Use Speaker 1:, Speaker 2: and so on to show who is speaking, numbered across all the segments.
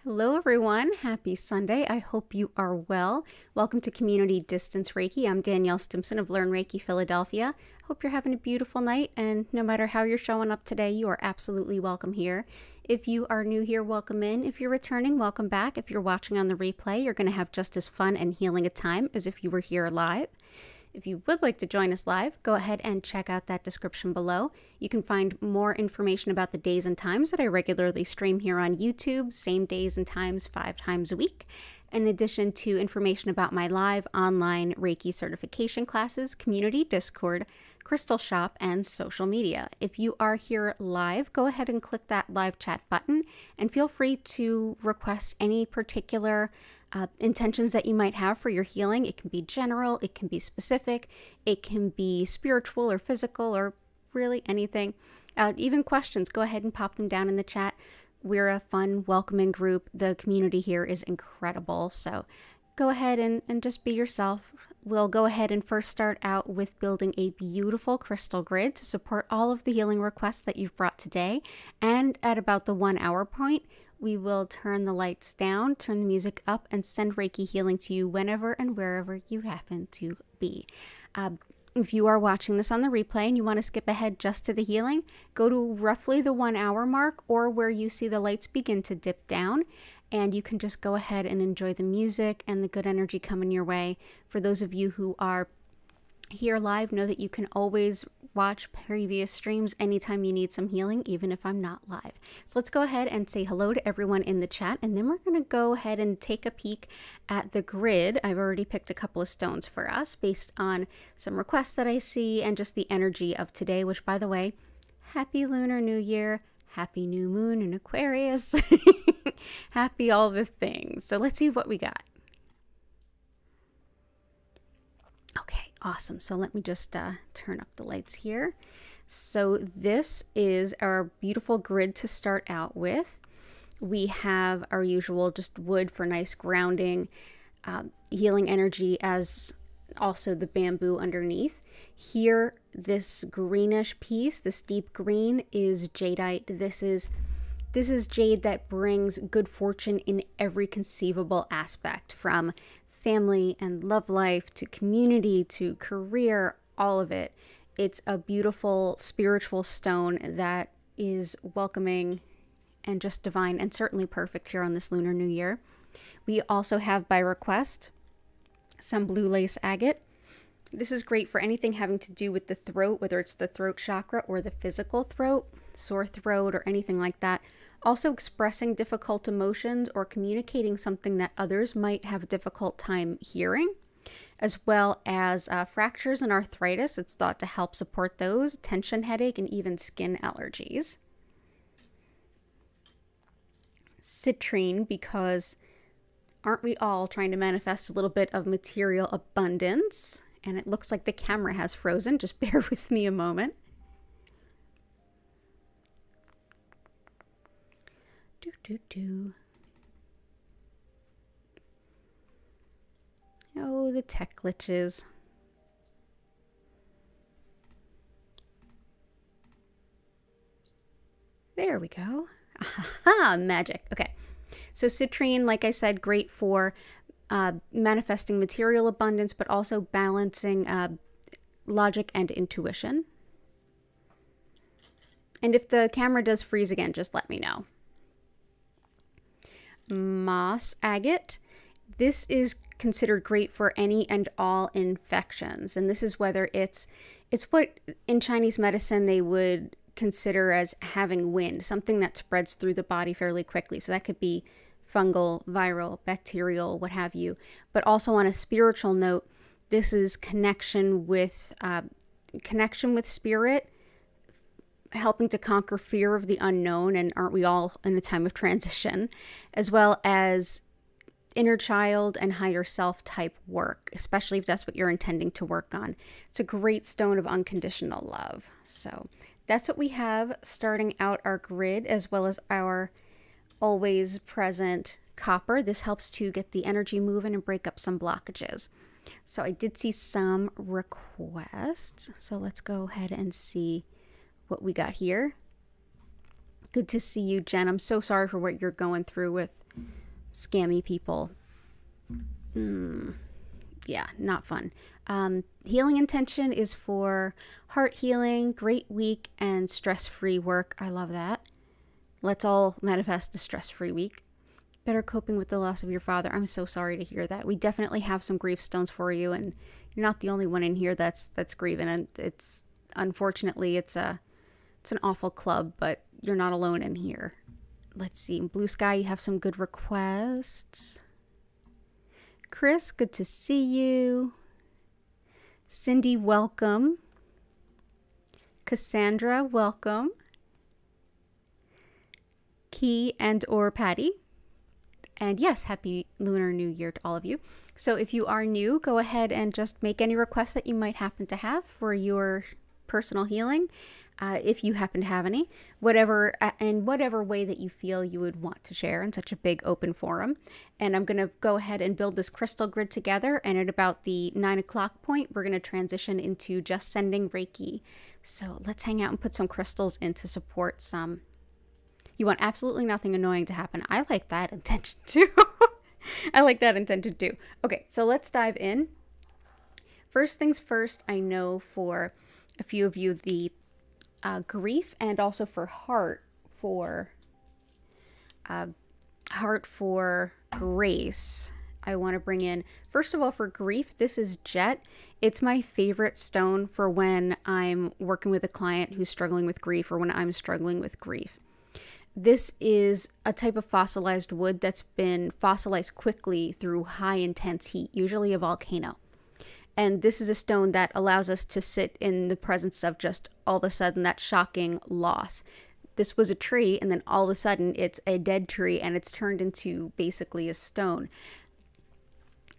Speaker 1: Hello everyone, happy Sunday. I hope you are well. Welcome to Community Distance Reiki. I'm Danielle Stimpson of Learn Reiki Philadelphia. Hope you're having a beautiful night, and no matter how you're showing up today, you are absolutely welcome here. If you are new here, welcome in. If you're returning, welcome back. If you're watching on the replay, you're going to have just as fun and healing a time as if you were here live. If you would like to join us live, go ahead and check out that description below. You can find more information about the days and times that I regularly stream here on YouTube, same days and times 5 times a week, in addition to information about my live online Reiki certification classes, community Discord, crystal shop, and social media. If you are here live, go ahead and click that live chat button and feel free to request any particular intentions that you might have for your healing. It can be general, it can be specific, it can be spiritual or physical or really anything. Even questions, go ahead and pop them down in the chat. We're a fun, welcoming group. The community here is incredible. So go ahead and just be yourself. We'll go ahead and first start out with building a beautiful crystal grid to support all of the healing requests that you've brought today. And at about the 1 hour point, we will turn the lights down, turn the music up, and send Reiki healing to you whenever and wherever you happen to be. If you are watching this on the replay and you want to skip ahead just to the healing, go to roughly the 1 hour mark or where you see the lights begin to dip down, and you can just go ahead and enjoy the music and the good energy coming your way. For those of you who are here live, know that you can always watch previous streams anytime you need some healing, even if I'm not live. So let's go ahead and say hello to everyone in the chat, and then we're going to go ahead and take a peek at the grid. I've already picked a couple of stones for us based on some requests that I see and just the energy of today, which, by the way, happy Lunar New Year, happy new moon in Aquarius, happy all the things. So let's see what we got. Okay. Awesome. So let me just turn up the lights here. So this is our beautiful grid to start out with. We have our usual just wood for nice grounding, healing energy, as also the bamboo underneath. Here, this greenish piece, this deep green, is jadeite. This is jade that brings good fortune in every conceivable aspect, from family and love life to community to career, all of it. It's a beautiful spiritual stone that is welcoming and just divine, and certainly perfect here on this Lunar New Year. We also have, by request, some blue lace agate. This is great for anything having to do with the throat, whether it's the throat chakra or the physical throat, sore throat, or anything like that. Also expressing difficult emotions or communicating something that others might have a difficult time hearing, as well as fractures and arthritis. It's thought to help support those, tension headache, and even skin allergies. Citrine, because aren't we all trying to manifest a little bit of material abundance? And it looks like the camera has frozen. Just bear with me a moment. Oh, the tech glitches. There we go. Aha, magic. Okay. So citrine, like I said, great for manifesting material abundance, but also balancing logic and intuition. And if the camera does freeze again, just let me know. Moss agate. This is considered great for any and all infections. And this is whether it's what in Chinese medicine they would consider as having wind, something that spreads through the body fairly quickly. So that could be fungal, viral, bacterial, what have you. But also on a spiritual note, this is connection with spirit, helping to conquer fear of the unknown, and aren't we all in a time of transition, as well as inner child and higher self type work, especially if that's what you're intending to work on. It's a great stone of unconditional love. So that's what we have starting out our grid, as well as our always present copper. This helps to get the energy moving and break up some blockages. So I did see some requests. So let's go ahead and see what we got here. Good to see you, Jen. I'm so sorry for what you're going through with scammy people. Yeah, not fun. Healing intention is for heart healing, great week, and stress-free work. I love that. Let's all manifest the stress-free week. Better coping with the loss of your father. I'm so sorry to hear that. We definitely have some grief stones for you, and you're not the only one in here that's grieving. And it's unfortunately it's an awful club, but you're not alone in here. Let's see. In Blue Sky, you have some good requests. Chris, good to see you. Cindy, welcome. Cassandra, welcome. Key and or Patty. And yes, happy Lunar New Year to all of you. So if you are new, go ahead and just make any requests that you might happen to have for your personal healing, if you happen to have any, whatever way that you feel you would want to share in such a big open forum. And I'm going to go ahead and build this crystal grid together. And at about the 9 o'clock point, we're going to transition into just sending Reiki. So let's hang out and put some crystals in to support some. You want absolutely nothing annoying to happen. I like that intention too. I like that intention too. Okay, so let's dive in. First things first, I know for a few of you, the grief and also for heart for grace. I want to bring in, first of all, for grief, this is Jet. It's my favorite stone for when I'm working with a client who's struggling with grief or when I'm struggling with grief. This is a type of fossilized wood that's been fossilized quickly through high intense heat, usually a volcano. And this is a stone that allows us to sit in the presence of just all of a sudden that shocking loss. This was a tree, and then all of a sudden it's a dead tree, and it's turned into basically a stone.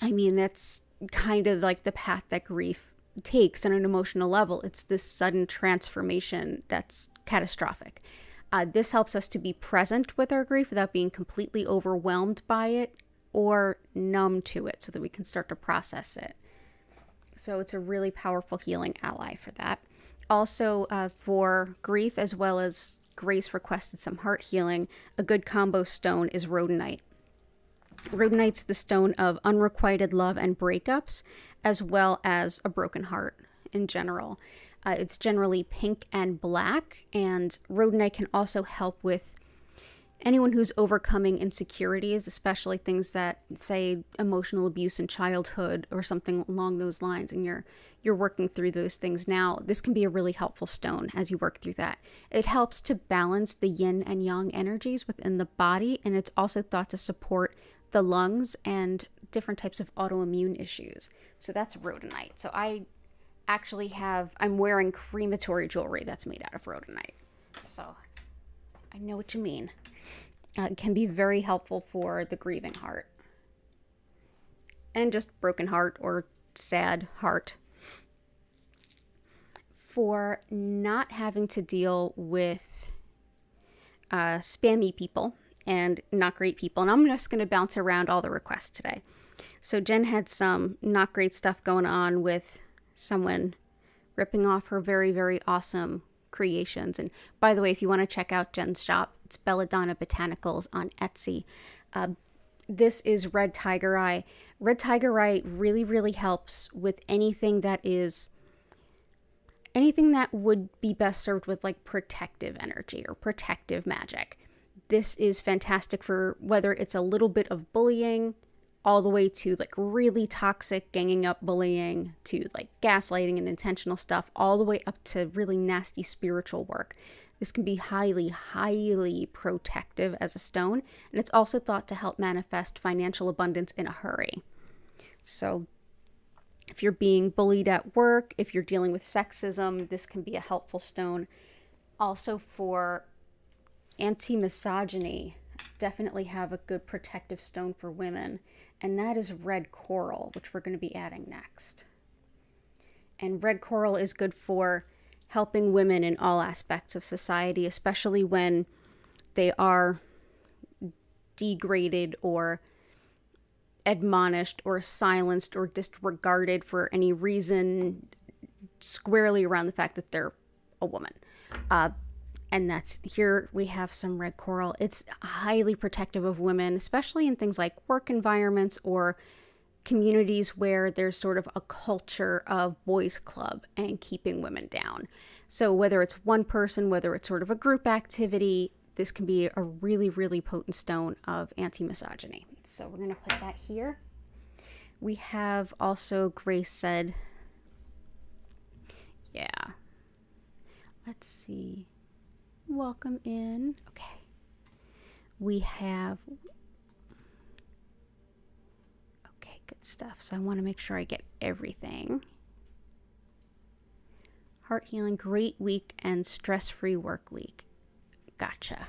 Speaker 1: I mean, that's kind of like the path that grief takes on an emotional level. It's this sudden transformation that's catastrophic. This helps us to be present with our grief without being completely overwhelmed by it or numb to it so that we can start to process it. So it's a really powerful healing ally for that. Also, for grief as well as Grace requested some heart healing, a good combo stone is Rhodonite. Rhodonite's the stone of unrequited love and breakups, as well as a broken heart in general. It's generally pink and black, and Rhodonite can also help with anyone who's overcoming insecurities, especially things that, say, emotional abuse in childhood or something along those lines, and you're working through those things now. This can be a really helpful stone as you work through that. It helps to balance the yin and yang energies within the body, and it's also thought to support the lungs and different types of autoimmune issues. So that's Rhodonite. So I'm wearing crematory jewelry that's made out of Rhodonite. So I know what you mean. It can be very helpful for the grieving heart. And just broken heart or sad heart. For not having to deal with spammy people and not great people. And I'm just going to bounce around all the requests today. So Jen had some not great stuff going on with someone ripping off her very, very awesome creations. And by the way, if you want to check out Jen's shop, it's Belladonna Botanicals on Etsy. This is Red Tiger Eye. Red Tiger Eye really, really helps with anything that would be best served with like protective energy or protective magic. This is fantastic for whether it's a little bit of bullying, all the way to like really toxic ganging up bullying, to like gaslighting and intentional stuff, all the way up to really nasty spiritual work. This can be highly, highly protective as a stone, and it's also thought to help manifest financial abundance in a hurry. So if you're being bullied at work, if you're dealing with sexism, this can be a helpful stone. Also for anti-misogyny, definitely have a good protective stone for women, and that is red coral, which we're going to be adding next. And red coral is good for helping women in all aspects of society, especially when they are degraded or admonished or silenced or disregarded for any reason squarely around the fact that they're a woman. And that's here we have some red coral. It's highly protective of women, especially in things like work environments or communities where there's sort of a culture of boys club and keeping women down. So whether it's one person, whether it's sort of a group activity, this can be a really, really potent stone of anti-misogyny. So we're going to put that here. We have also, Grace said, yeah. Let's see. Welcome in. Okay. We have, okay, good stuff. So I want to make sure I get everything. Heart healing, great week, and stress-free work week. Gotcha.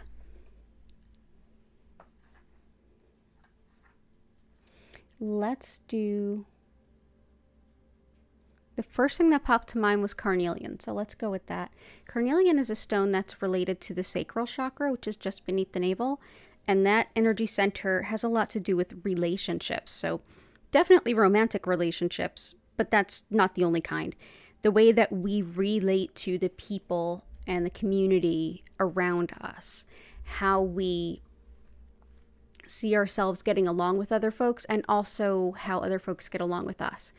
Speaker 1: Let's do, the first thing that popped to mind was carnelian, so let's go with that. Carnelian is a stone that's related to the sacral chakra, which is just beneath the navel, and that energy center has a lot to do with relationships. So definitely romantic relationships, but that's not the only kind. The way that we relate to the people and the community around us, how we see ourselves getting along with other folks, and also how other folks get along with us.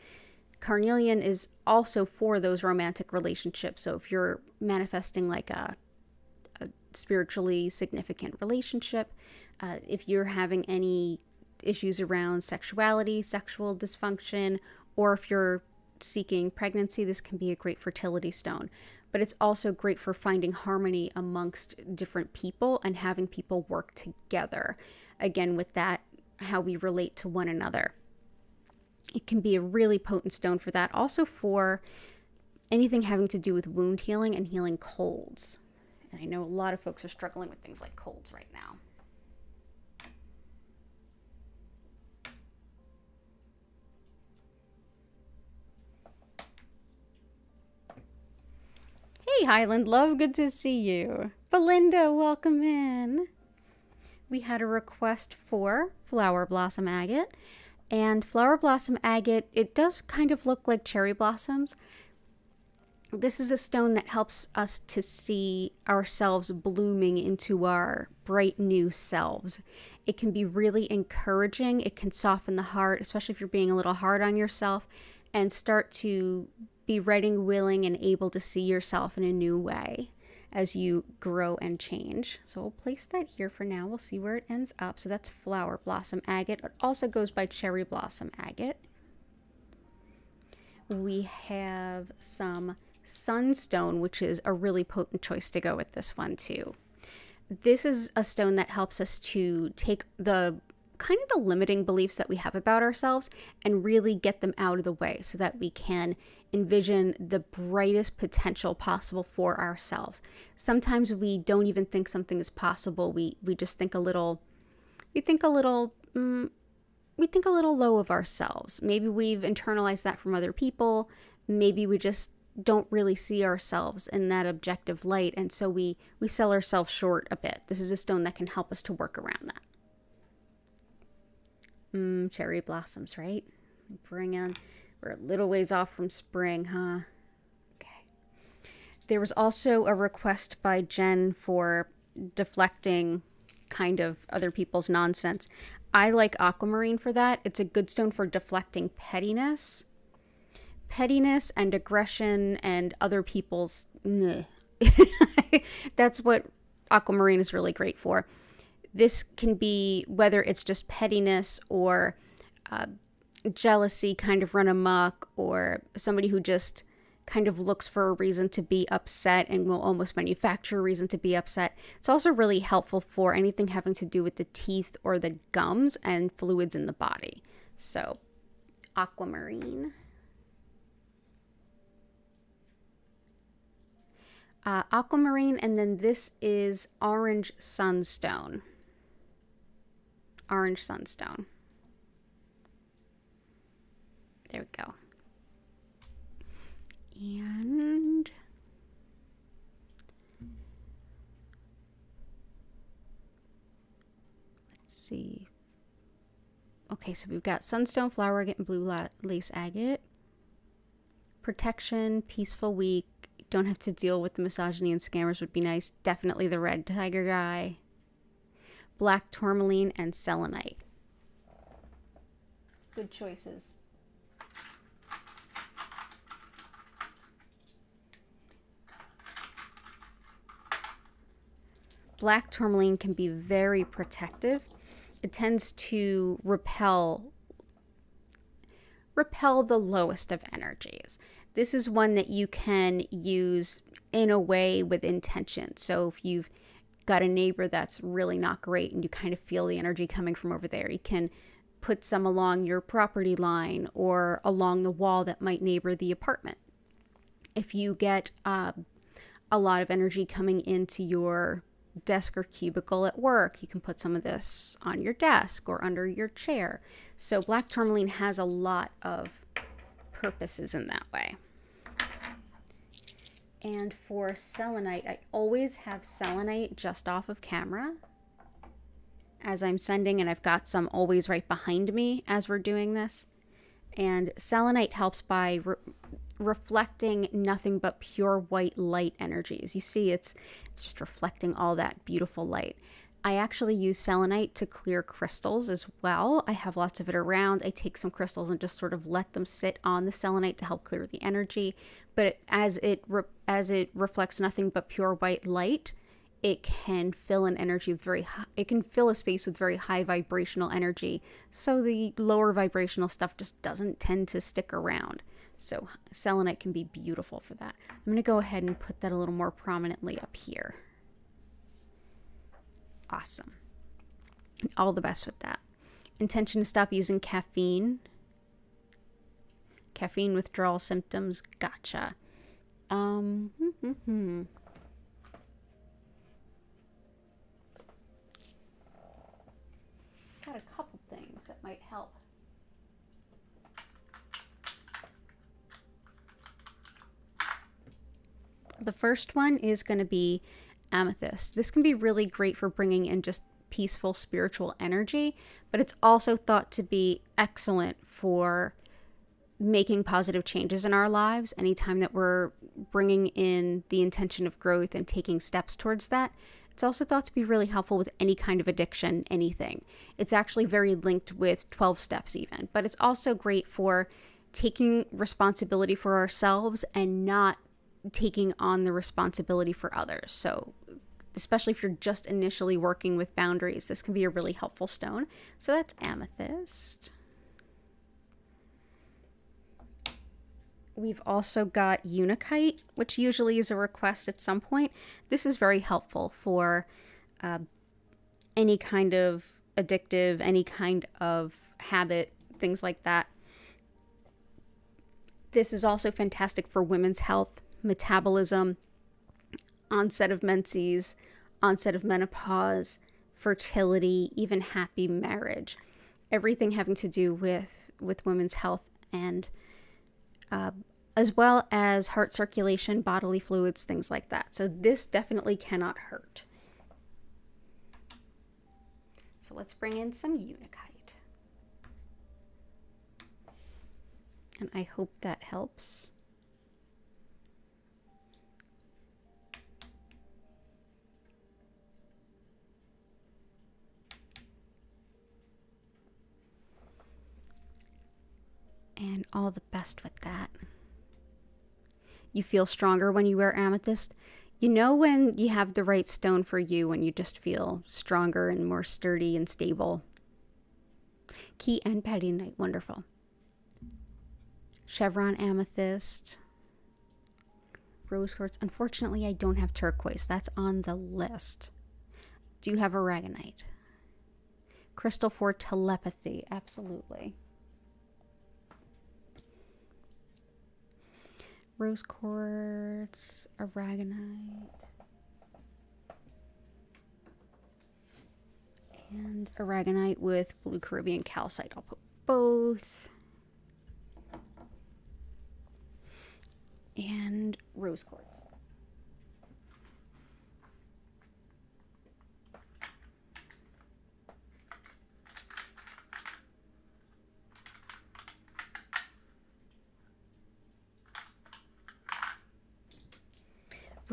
Speaker 1: Carnelian is also for those romantic relationships. So if you're manifesting like a spiritually significant relationship, if you're having any issues around sexuality, sexual dysfunction, or if you're seeking pregnancy, this can be a great fertility stone. But it's also great for finding harmony amongst different people and having people work together. Again, with that, how we relate to one another. It can be a really potent stone for that. Also for anything having to do with wound healing and healing colds. And I know a lot of folks are struggling with things like colds right now. Hey, Highland Love, good to see you. Belinda, welcome in. We had a request for flower blossom agate. And flower blossom agate, it does kind of look like cherry blossoms. This is a stone that helps us to see ourselves blooming into our bright new selves. It can be really encouraging. It can soften the heart, especially if you're being a little hard on yourself, and start to be ready, willing, and able to see yourself in a new way as you grow and change. So we'll place that here for now. We'll see where it ends up. So that's flower blossom agate. It also goes by cherry blossom agate. We have some sunstone, which is a really potent choice to go with this one too. This is a stone that helps us to take the kind of the limiting beliefs that we have about ourselves and really get them out of the way so that we can envision the brightest potential possible for ourselves. Sometimes we don't even think something is possible. We just think a little low of ourselves. Maybe we've internalized that from other people. Maybe we just don't really see ourselves in that objective light, and so we sell ourselves short a bit. This is a stone that can help us to work around that. Cherry blossoms, right? We're a little ways off from spring, huh? Okay. There was also a request by Jen for deflecting kind of other people's nonsense. I like Aquamarine for that. It's a good stone for deflecting pettiness and aggression and other people's That's what Aquamarine is really great for. This can be whether it's just pettiness or jealousy kind of run amok, or somebody who just kind of looks for a reason to be upset and will almost manufacture a reason to be upset. It's also really helpful for anything having to do with the teeth or the gums and fluids in the body. So, Aquamarine. Aquamarine, and then this is Orange Sunstone. Orange Sunstone. There we go. And let's see. Okay, so we've got Sunstone, Flower Agate, and Blue Lace Agate. Protection, Peaceful Week, Don't have to deal with the misogyny and scammers would be nice. Definitely the red tiger guy. Black tourmaline and selenite. Good choices. Black tourmaline can be very protective. It tends to repel the lowest of energies. This is one that you can use in a way with intention. So if you've got a neighbor that's really not great and you kind of feel the energy coming from over there, you can put some along your property line or along the wall that might neighbor the apartment. If you get a lot of energy coming into your desk or cubicle at work, you can put some of this on your desk or under your chair. So black tourmaline has a lot of purposes in that way. And for selenite, I always have selenite just off of camera as I'm sending, and I've got some always right behind me as we're doing this. And selenite helps by reflecting nothing but pure white light energies. You see, it's just reflecting all that beautiful light. I actually use selenite to clear crystals as well. I have lots of it around. I take some crystals and just sort of let them sit on the selenite to help clear the energy. But as it reflects nothing but pure white light, it can fill an energy with it can fill a space with very high vibrational energy. So the lower vibrational stuff just doesn't tend to stick around. So selenite can be beautiful for that. I'm going to go ahead and put that a little more prominently up here. Awesome. All the best with that. Intention to stop using caffeine. Caffeine withdrawal symptoms. Gotcha. Got a couple things that might help. The first one is going to be amethyst. This can be really great for bringing in just peaceful spiritual energy, but it's also thought to be excellent for making positive changes in our lives. Anytime that we're bringing in the intention of growth and taking steps towards that, it's also thought to be really helpful with any kind of addiction, anything. It's actually very linked with 12 steps even, but it's also great for taking responsibility for ourselves and not taking on the responsibility for others. So especially if you're just initially working with boundaries, this can be a really helpful stone. So that's amethyst. We've also got Unakite, which usually is a request at some point. This is very helpful for any kind of addictive, any kind of habit, things like that. This is also fantastic for women's health, metabolism, onset of menses, onset of menopause, fertility, even happy marriage. Everything having to do with women's health and as well as heart circulation, bodily fluids, things like that. So this definitely cannot hurt. So let's bring in some Unakite. And I hope that helps. And all the best with that. You feel stronger when you wear amethyst. You know when you have the right stone for you, when you just feel stronger and more sturdy and stable. Key and Pedinite, wonderful. Chevron amethyst. Rose quartz. Unfortunately, I don't have turquoise. That's on the list. Do you have aragonite? Crystal for telepathy, absolutely. Rose quartz, aragonite, and aragonite with blue Caribbean calcite. I'll put both. And rose quartz.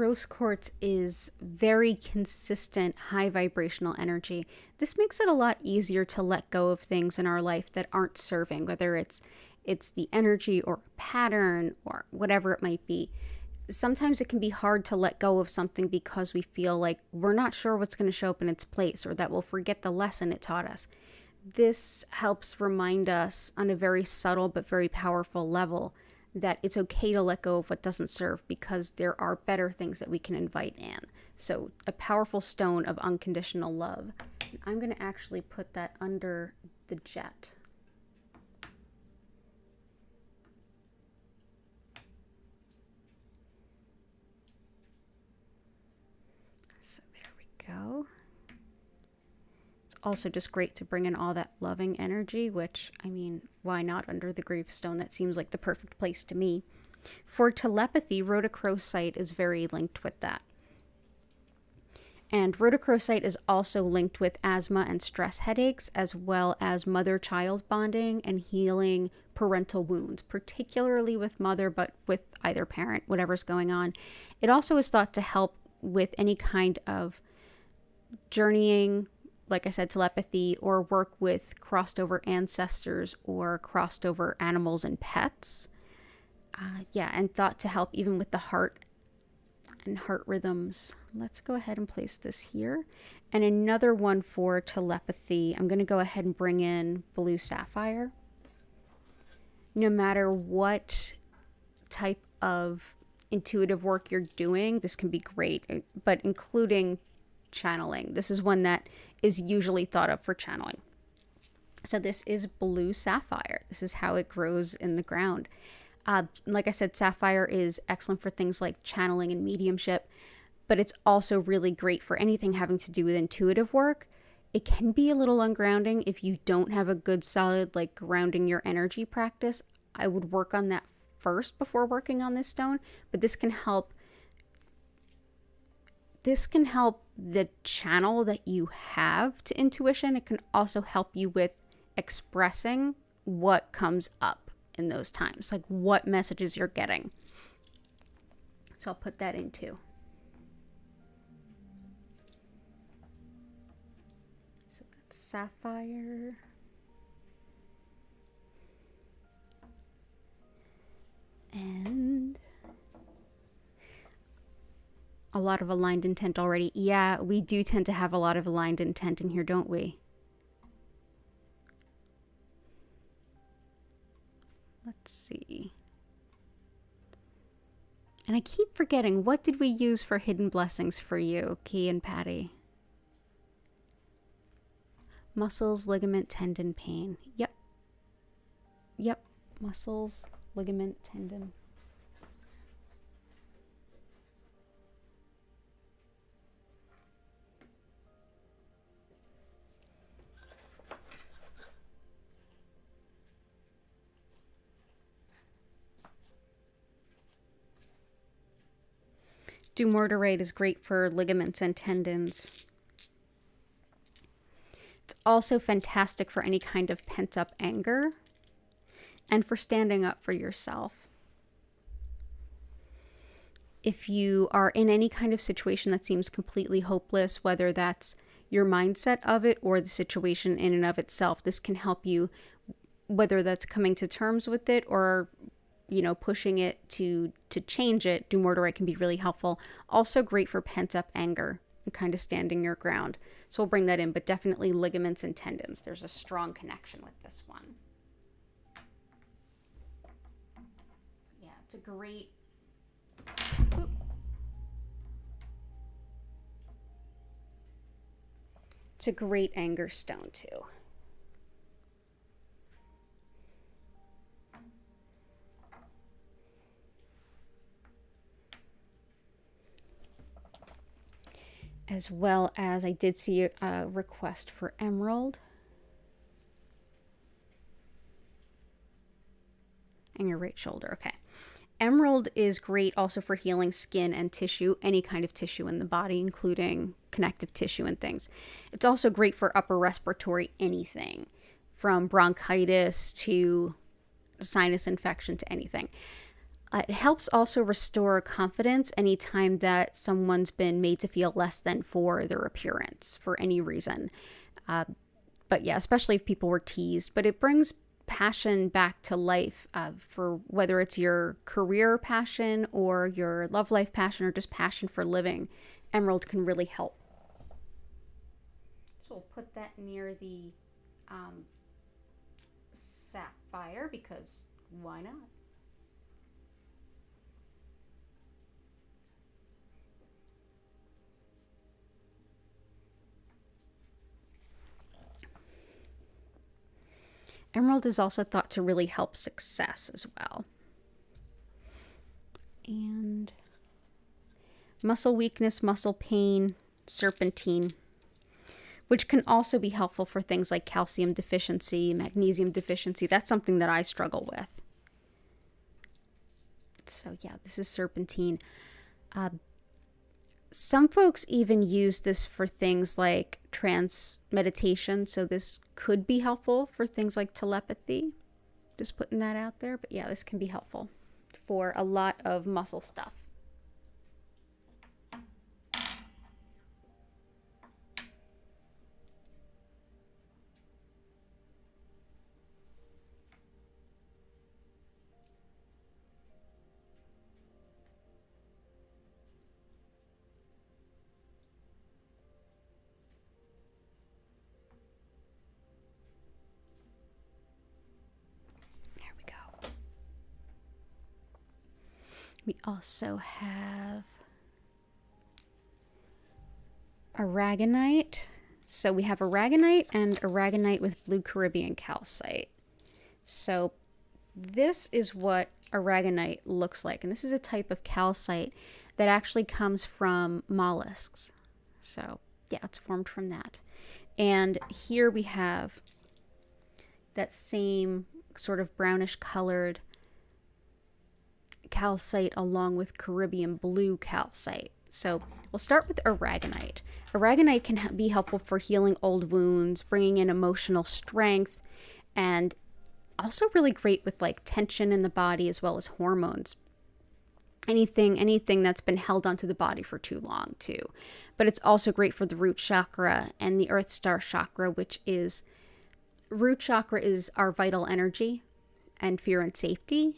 Speaker 1: rose quartz is very consistent, high vibrational energy. This makes it a lot easier to let go of things in our life that aren't serving, whether it's the energy or pattern or whatever it might be. Sometimes it can be hard to let go of something because we feel like we're not sure what's going to show up in its place, or that we'll forget the lesson it taught us. This helps remind us on a very subtle but very powerful level that it's okay to let go of what doesn't serve, because there are better things that we can invite in. So a powerful stone of unconditional love. I'm going to actually put that under the jet. So there we go. It's also just great to bring in all that loving energy, which, I mean, why not under the gravestone? That seems like the perfect place to me. For telepathy, rhodochrosite is very linked with that. And rhodochrosite is also linked with asthma and stress headaches, as well as mother-child bonding and healing parental wounds, particularly with mother, but with either parent, whatever's going on. It also is thought to help with any kind of journeying, like I said, telepathy, or work with crossed over ancestors or crossed over animals and pets. And thought to help even with the heart and heart rhythms. Let's go ahead and place this here. And another one for telepathy, I'm going to go ahead and bring in blue sapphire. No matter what type of intuitive work you're doing, this can be great, but including channeling. This is one that is usually thought of for channeling. So this is blue sapphire. This is how it grows in the ground. Like I said, sapphire is excellent for things like channeling and mediumship, but it's also really great for anything having to do with intuitive work. It can be a little ungrounding if you don't have a good solid like grounding your energy practice. I would work on that first before working on this stone, but this can help the channel that you have to intuition. It can also help you with expressing what comes up in those times, like what messages you're getting. So I'll put that in too. So that's sapphire. And a lot of aligned intent already. Yeah, we do tend to have a lot of aligned intent in here, don't we? Let's see. And I keep forgetting, what did we use for hidden blessings for you, Key and Patty? Muscles, ligament, tendon, pain. Yep. Muscles, ligament, tendon. Dumortierite is great for ligaments and tendons. It's also fantastic for any kind of pent-up anger and for standing up for yourself. If you are in any kind of situation that seems completely hopeless, whether that's your mindset of it or the situation in and of itself, this can help you, whether that's coming to terms with it or pushing it to change it. Dumortierite can be really helpful. Also great for pent-up anger and kind of standing your ground. So we'll bring that in, but definitely ligaments and tendons. There's a strong connection with this one. Yeah, it's a great... It's a great anger stone too. As well as I did see a request for emerald. And your right shoulder, okay. Emerald is great also for healing skin and tissue, any kind of tissue in the body, including connective tissue and things. It's also great for upper respiratory anything, from bronchitis to sinus infection to anything. It helps also restore confidence anytime that someone's been made to feel less than for their appearance for any reason. But yeah, especially if people were teased. But it brings passion back to life for whether it's your career passion or your love life passion or just passion for living. Emerald can really help. So we'll put that near the sapphire because why not? Emerald is also thought to really help success as well. And muscle weakness, muscle pain, serpentine, which can also be helpful for things like calcium deficiency, magnesium deficiency. That's something that I struggle with. So yeah, this is serpentine. Some folks even use this for things like trance meditation. So this could be helpful for things like telepathy. Just putting that out there. But yeah, this can be helpful for a lot of muscle stuff. We also have aragonite. So we have aragonite and aragonite with blue Caribbean calcite. So this is what aragonite looks like. And this is a type of calcite that actually comes from mollusks. So yeah, it's formed from that. And here we have that same sort of brownish colored calcite along with Caribbean blue calcite. So we'll start with aragonite. Aragonite can be helpful for healing old wounds, bringing in emotional strength, and also really great with like tension in the body as well as hormones. Anything that's been held onto the body for too long too. But it's also great for the root chakra and the earth star chakra, which is root chakra is our vital energy and fear and safety.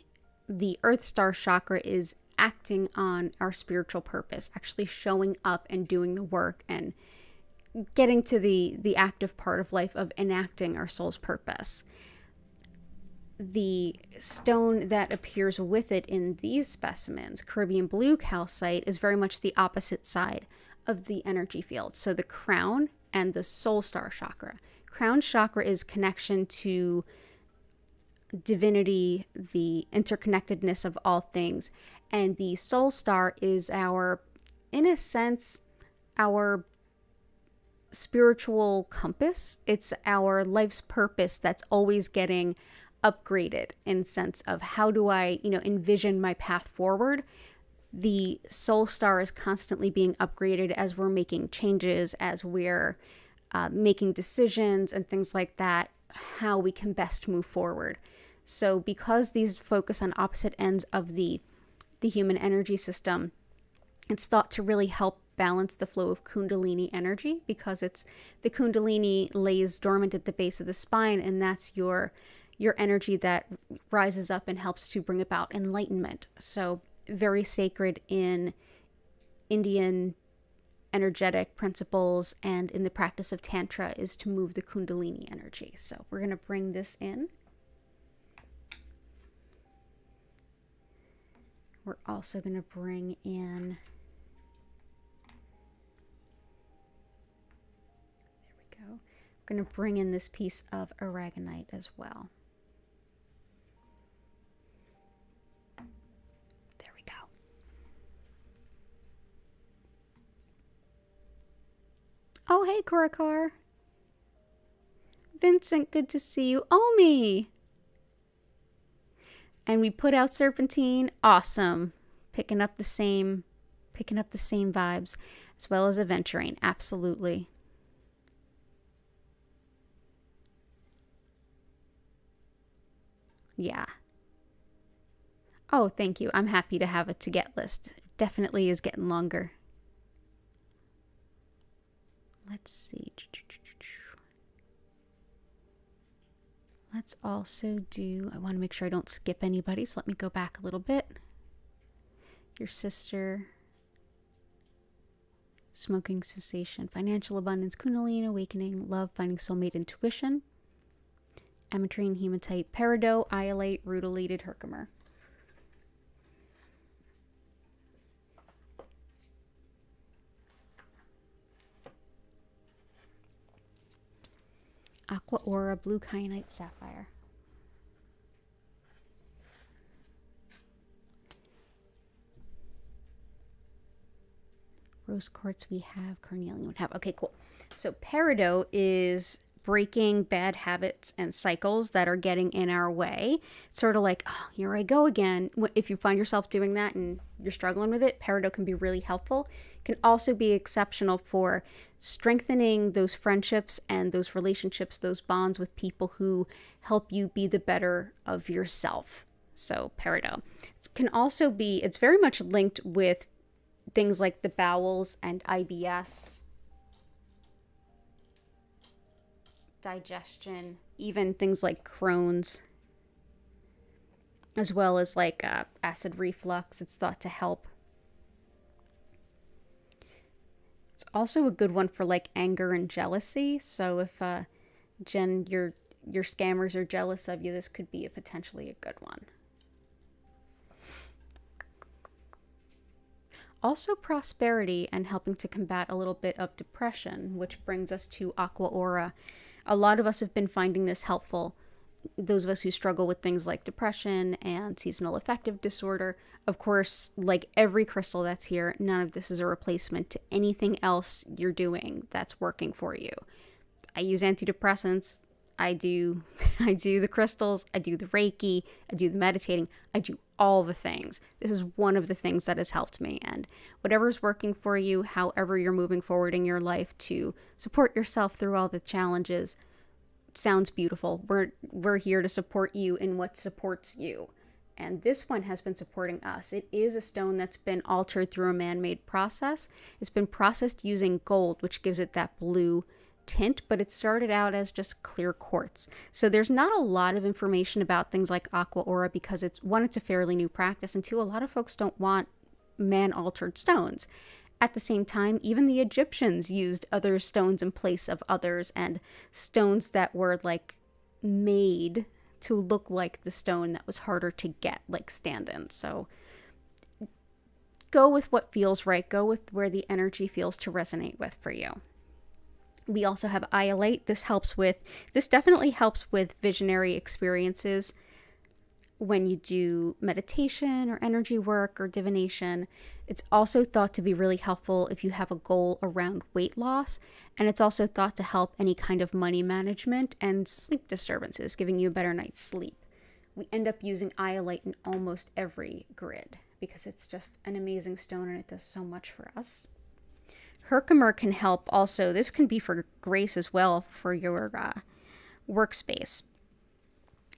Speaker 1: The earth star chakra is acting on our spiritual purpose, actually showing up and doing the work and getting to the active part of life of enacting our soul's purpose. The stone that appears with it in these specimens, Caribbean blue calcite, is very much the opposite side of the energy field. So the crown and the soul star chakra. Crown chakra is connection to divinity, the interconnectedness of all things. And the soul star is in a sense, our spiritual compass. It's our life's purpose that's always getting upgraded in sense of how do I, envision my path forward. The soul star is constantly being upgraded as we're making changes, as we're making decisions and things like that, how we can best move forward. So because these focus on opposite ends of the human energy system, it's thought to really help balance the flow of Kundalini energy, because the Kundalini lays dormant at the base of the spine, and that's your energy that rises up and helps to bring about enlightenment. So very sacred in Indian energetic principles and in the practice of Tantra is to move the Kundalini energy. So we're going to bring this in. We're also going to bring in, there we go. We're going to bring in this piece of aragonite as well. There we go. Oh, hey, Korakar. Vincent, good to see you. Omi! And we put out serpentine. Awesome. Picking up the same vibes, as well as aventurine. Absolutely. Yeah. Oh, thank you. I'm happy to have a to get list. Definitely is getting longer. Let's see. Let's also do, I want to make sure I don't skip anybody, so let me go back a little bit. Your sister, smoking cessation, financial abundance, Kundalini awakening, love, finding soulmate, intuition, ametrine, hematite, peridot, iolite, rutilated herkimer. Aqua Aura, blue kyanite, sapphire. Rose quartz we have, carnelian we have. Okay, cool. So peridot is breaking bad habits and cycles that are getting in our way. It's sort of like, oh, here I go again. If you find yourself doing that and you're struggling with it, peridot can be really helpful. It can also be exceptional for strengthening those friendships and those relationships, those bonds with people who help you be the better of yourself. So peridot. It can also be, it's very much linked with things like the bowels and IBS, digestion, even things like Crohn's, as well as like acid reflux. It's thought to help. It's also a good one for like anger and jealousy. So if Jen, your scammers are jealous of you, this could be potentially a good one. Also prosperity and helping to combat a little bit of depression, which brings us to Aqua Aura. A lot of us have been finding this helpful. Those of us who struggle with things like depression and seasonal affective disorder. Of course, like every crystal that's here, none of this is a replacement to anything else you're doing that's working for you. I use antidepressants. I do the crystals, I do the Reiki, I do the meditating, I do all the things. This is one of the things that has helped me. And whatever's working for you, however you're moving forward in your life to support yourself through all the challenges, sounds beautiful. We're here to support you in what supports you. And this one has been supporting us. It is a stone that's been altered through a man-made process. It's been processed using gold, which gives it that blue tint, but it started out as just clear quartz. So there's not a lot of information about things like Aqua Aura because it's a fairly new practice, and two, a lot of folks don't want man-altered stones. At the same time, even the Egyptians used other stones in place of others, and stones that were like made to look like the stone that was harder to get, like stand-in. So go with what feels right. Go with where the energy feels to resonate with for you. We also have iolite. This definitely helps with visionary experiences when you do meditation or energy work or divination. It's also thought to be really helpful if you have a goal around weight loss. And it's also thought to help any kind of money management and sleep disturbances, giving you a better night's sleep. We end up using iolite in almost every grid because it's just an amazing stone and it does so much for us. Herkimer can help also. This can be for grace as well for your workspace.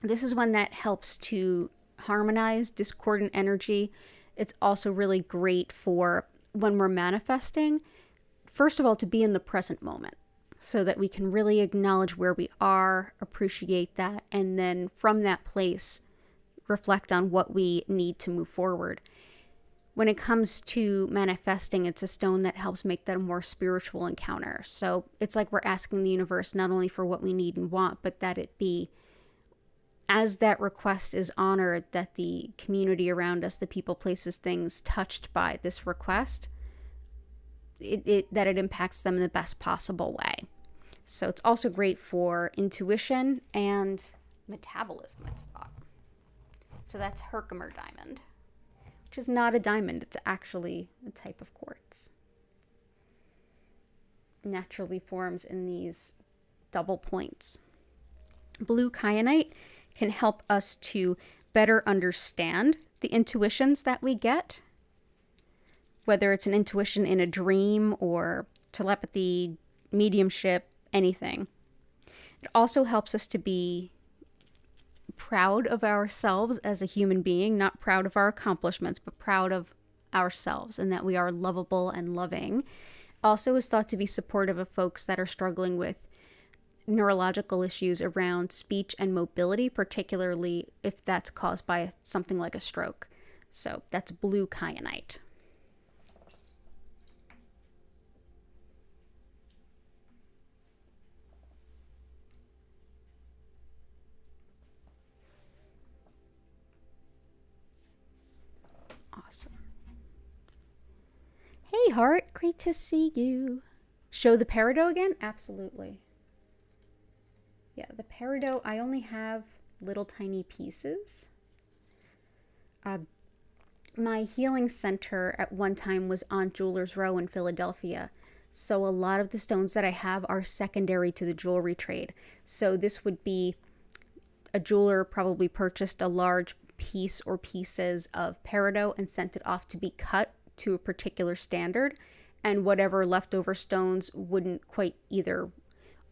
Speaker 1: This is one that helps to harmonize discordant energy. It's also really great for when we're manifesting. First of all, to be in the present moment so that we can really acknowledge where we are, appreciate that, and then from that place, reflect on what we need to move forward. When it comes to manifesting, it's a stone that helps make that a more spiritual encounter. So it's like we're asking the universe not only for what we need and want, but that it be, as that request is honored, that the community around us, the people, places, things touched by this request, that it impacts them in the best possible way. So it's also great for intuition and metabolism, it's thought. So that's Herkimer diamond, which is not a diamond. It's actually a type of quartz. Naturally forms in these double points. Blue kyanite can help us to better understand the intuitions that we get, whether it's an intuition in a dream or telepathy, mediumship, anything. It also helps us to be proud of ourselves as a human being, not proud of our accomplishments, but proud of ourselves and that we are lovable and loving. Also is thought to be supportive of folks that are struggling with neurological issues around speech and mobility, particularly if that's caused by something like a stroke. So that's blue kyanite. Awesome. Hey, Heart. Great to see you. Show the peridot again? Absolutely. Yeah, the peridot, I only have little tiny pieces. My healing center at one time was on Jewelers Row in Philadelphia. So a lot of the stones that I have are secondary to the jewelry trade. So this would be a jeweler probably purchased a large piece or pieces of peridot and sent it off to be cut to a particular standard, and whatever leftover stones wouldn't quite either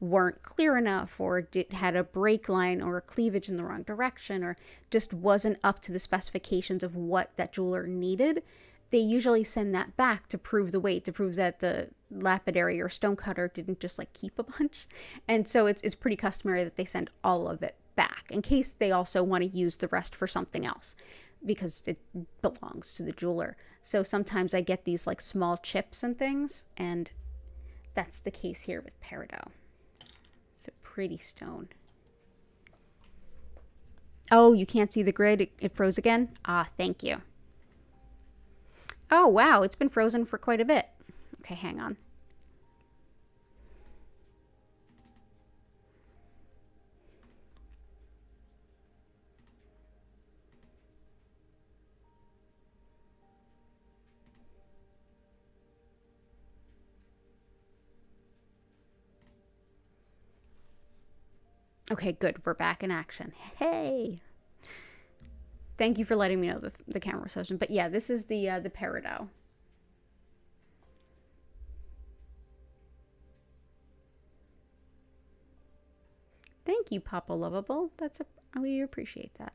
Speaker 1: weren't clear enough or had a break line or a cleavage in the wrong direction or just wasn't up to the specifications of what that jeweler needed, they usually send that back to prove the weight, to prove that the lapidary or stonecutter didn't just like keep a bunch. And so it's pretty customary that they send all of it back in case they also want to use the rest for something else because it belongs to the jeweler. So sometimes I get these like small chips and things, and that's the case here with peridot. It's a pretty stone. Oh, you can't see the grid? It froze again? Ah, thank you. Oh, wow, it's been frozen for quite a bit. Okay, hang on. Okay, good. We're back in action. Hey! Thank you for letting me know the camera session. But yeah, this is the peridot. Thank you, Papa Lovable. I really appreciate that.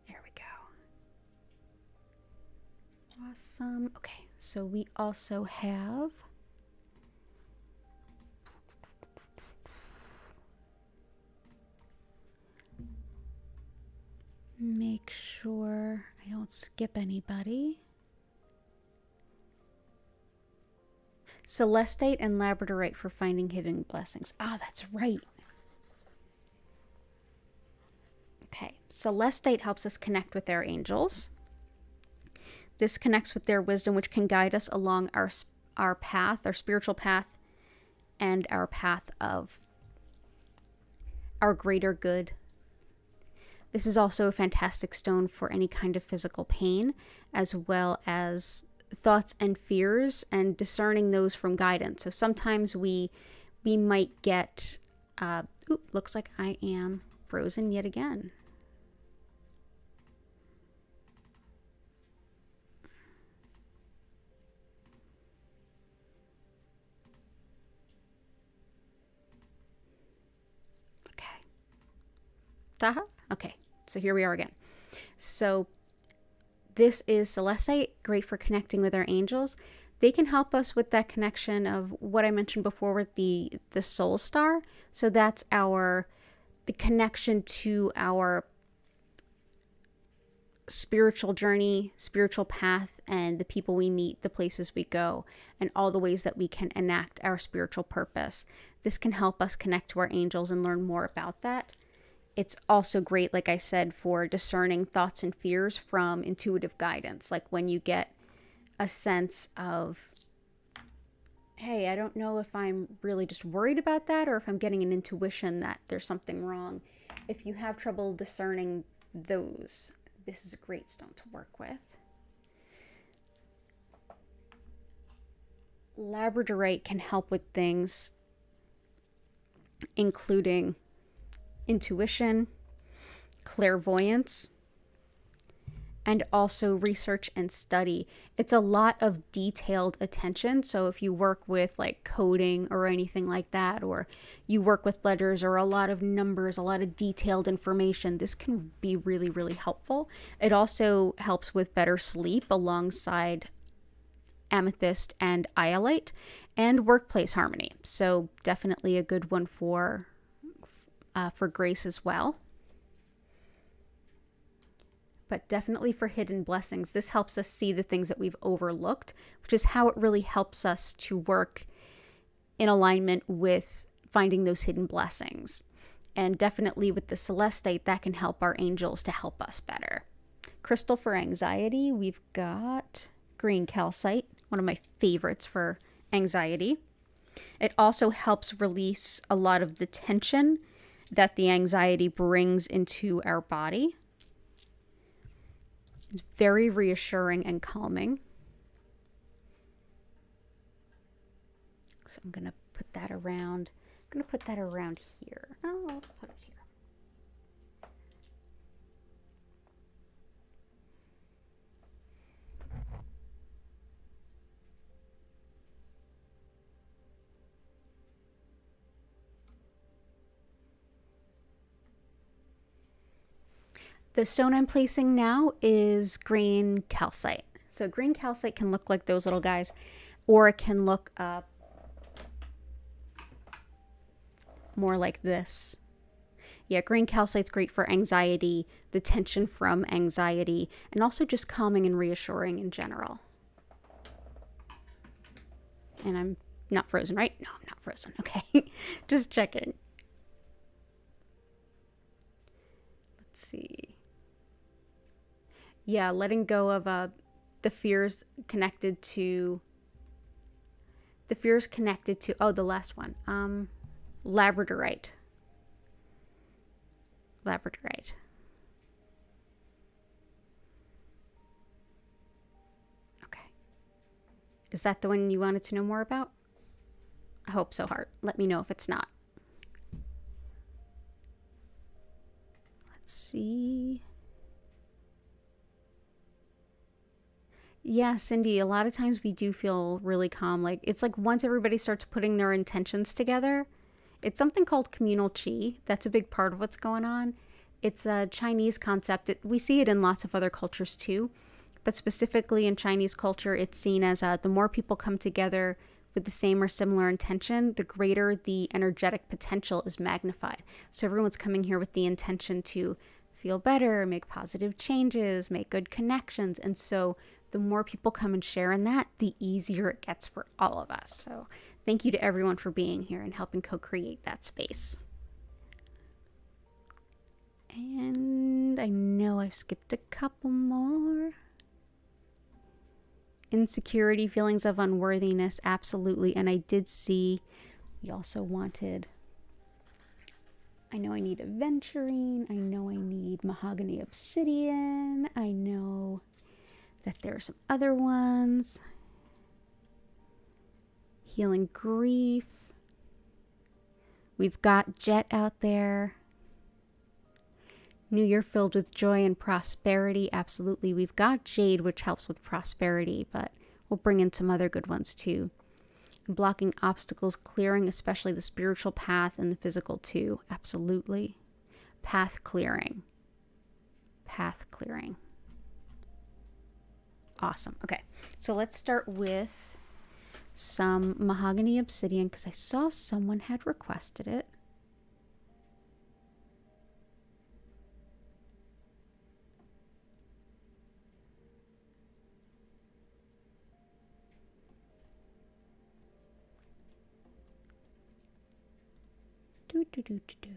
Speaker 1: There we go. Awesome. Okay, so we also have make sure I don't skip anybody. Celestite and labradorite for finding hidden blessings. Ah, that's right. Okay, celestite helps us connect with our angels. This connects with their wisdom, which can guide us along our path, our spiritual path, and our path of our greater good. This is also a fantastic stone for any kind of physical pain, as well as thoughts and fears and discerning those from guidance. So sometimes we might get, looks like I am frozen yet again. Okay. Okay, so here we are again. So this is celestite, great for connecting with our angels. They can help us with that connection of what I mentioned before with the soul star. So that's the connection to our spiritual journey, spiritual path, and the people we meet, the places we go, and all the ways that we can enact our spiritual purpose. This can help us connect to our angels and learn more about that. It's also great, like I said, for discerning thoughts and fears from intuitive guidance. Like when you get a sense of, hey, I don't know if I'm really just worried about that or if I'm getting an intuition that there's something wrong. If you have trouble discerning those, this is a great stone to work with. Labradorite can help with things including intuition, clairvoyance, and also research and study. It's a lot of detailed attention. So if you work with like coding or anything like that, or you work with ledgers or a lot of numbers, a lot of detailed information, this can be really, really helpful. It also helps with better sleep alongside amethyst and iolite, and workplace harmony. So definitely a good one for grace as well. But definitely for hidden blessings, this helps us see the things that we've overlooked, which is how it really helps us to work in alignment with finding those hidden blessings. And definitely with the celestite, that can help our angels to help us better. Crystal for anxiety, we've got green calcite, one of my favorites for anxiety. It also helps release a lot of the tension that the anxiety brings into our body. It's very reassuring and calming. So I'm going to put that around. I'm going to put that around here. Oh, I'll put it here. The stone I'm placing now is green calcite. So green calcite can look like those little guys, or it can look more like this. Yeah, green calcite's great for anxiety, the tension from anxiety, and also just calming and reassuring in general. And I'm not frozen, right? No, I'm not frozen. Okay, just checking. Let's see. Yeah, letting go of the fears connected to oh, the last one. Labradorite. Labradorite. Okay. Is that the one you wanted to know more about? I hope so, Heart. Let me know if it's not. Let's see. Yeah, Cindy, a lot of times we do feel really calm. Like, it's like once everybody starts putting their intentions together, it's something called communal chi. That's a big part of what's going on. It's a Chinese concept. We see it in lots of other cultures too, but specifically in Chinese culture, it's seen as the more people come together with the same or similar intention, the greater the energetic potential is magnified. So everyone's coming here with the intention to feel better, make positive changes, make good connections. And so the more people come and share in that, the easier it gets for all of us. So thank you to everyone for being here and helping co-create that space. And I know I've skipped a couple more. Insecurity, feelings of unworthiness, absolutely. And I did see, we also wanted, I know I need aventurine, I know I need mahogany obsidian, I know that there are some other ones. Healing grief. We've got jet out there. New Year filled with joy and prosperity. Absolutely. We've got jade, which helps with prosperity, but we'll bring in some other good ones too. Blocking obstacles, clearing, especially the spiritual path and the physical too. Absolutely. Path clearing. Path clearing. Awesome. Okay, so let's start with some mahogany obsidian because I saw someone had requested it. Do.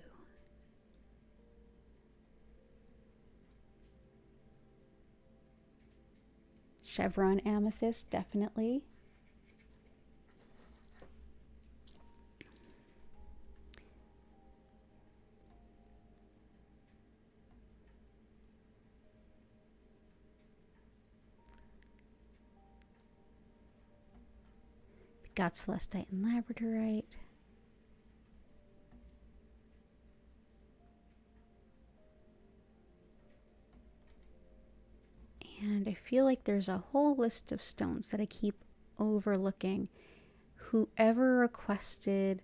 Speaker 1: Chevron amethyst, definitely. We got celestite and labradorite. And I feel like there's a whole list of stones that I keep overlooking. Whoever requested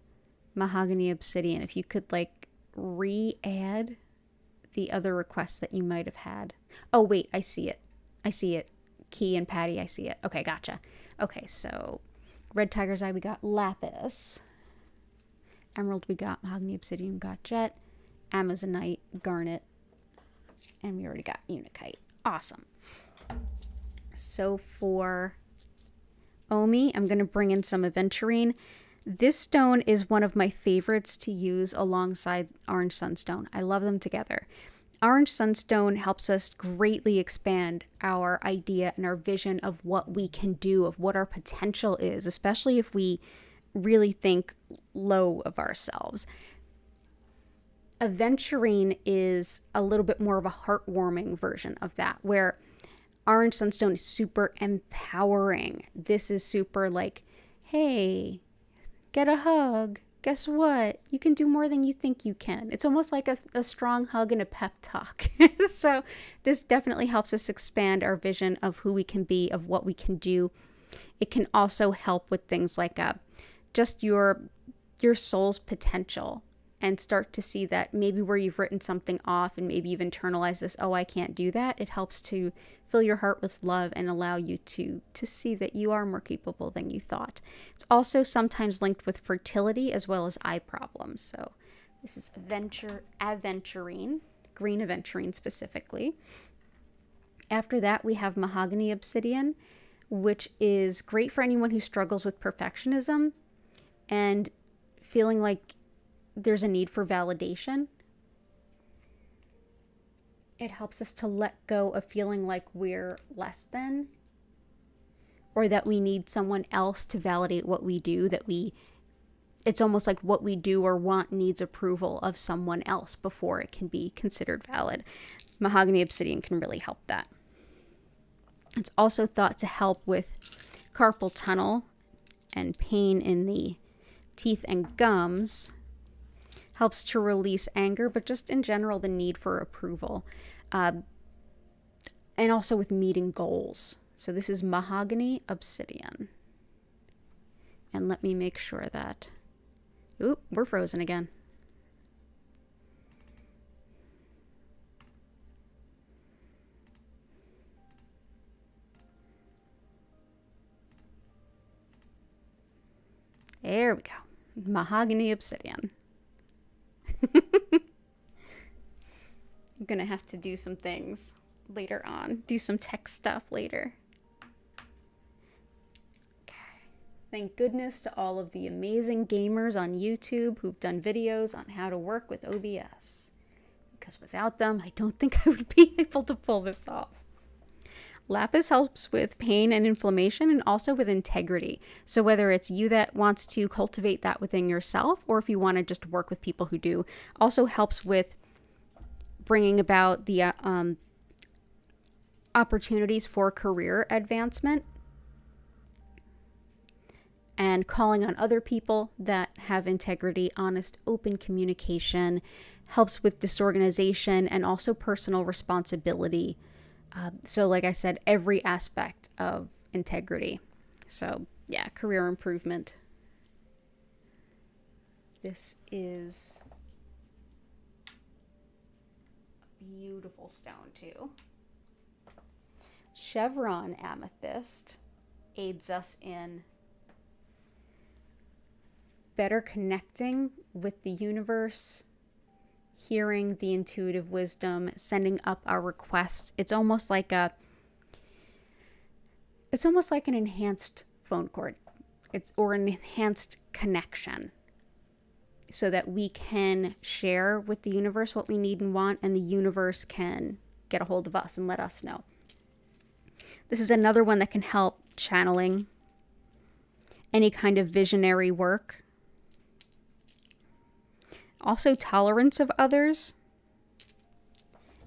Speaker 1: mahogany obsidian, if you could like re-add the other requests that you might have had. Oh wait, I see it. Key and Patty, I see it. Okay, gotcha. Okay, so red tiger's eye, we got lapis. Emerald, we got mahogany obsidian, we got jet, amazonite, garnet, and we already got unakite. Awesome. So for Omi, I'm going to bring in some aventurine. This stone is one of my favorites to use alongside orange sunstone. I love them together. Orange sunstone helps us greatly expand our idea and our vision of what we can do, of what our potential is, especially if we really think low of ourselves. Aventurine is a little bit more of a heartwarming version of that, where orange sunstone is super empowering. This is super like, hey, get a hug. Guess what? You can do more than you think you can. It's almost like a strong hug and a pep talk. So this definitely helps us expand our vision of who we can be, of what we can do. It can also help with things like just your soul's potential, and start to see that maybe where you've written something off and maybe you've internalized this, oh, I can't do that. It helps to fill your heart with love and allow you to see that you are more capable than you thought. It's also sometimes linked with fertility as well as eye problems. So this is aventurine, green aventurine specifically. After that, we have mahogany obsidian, which is great for anyone who struggles with perfectionism and feeling like there's a need for validation. It helps us to let go of feeling like we're less than, or that we need someone else to validate what we do, it's almost like what we do or want needs approval of someone else before it can be considered valid. Mahogany obsidian can really help that. It's also thought to help with carpal tunnel and pain in the teeth and gums. Helps to release anger, but just in general, the need for approval. And also with meeting goals. So this is mahogany obsidian. And let me make sure that... Oop, we're frozen again. There we go. Mahogany obsidian. I'm gonna have to do some things later on. Do some tech stuff later. Okay. Thank goodness to all of the amazing gamers on YouTube who've done videos on how to work with OBS. Because without them, I don't think I would be able to pull this off. Lapis helps with pain and inflammation and also with integrity. So whether it's you that wants to cultivate that within yourself or if you want to just work with people who do, also helps with bringing about the opportunities for career advancement and calling on other people that have integrity, honest, open communication, helps with disorganization and also personal responsibility. So like I said, every aspect of integrity. So yeah, career improvement. This is a beautiful stone too. Chevron amethyst aids us in better connecting with the universe, hearing the intuitive wisdom, sending up our requests. It's almost like an enhanced phone cord. Or an enhanced connection so that we can share with the universe what we need and want, and the universe can get a hold of us and let us know. This is another one that can help channeling, any kind of visionary work. Also tolerance of others,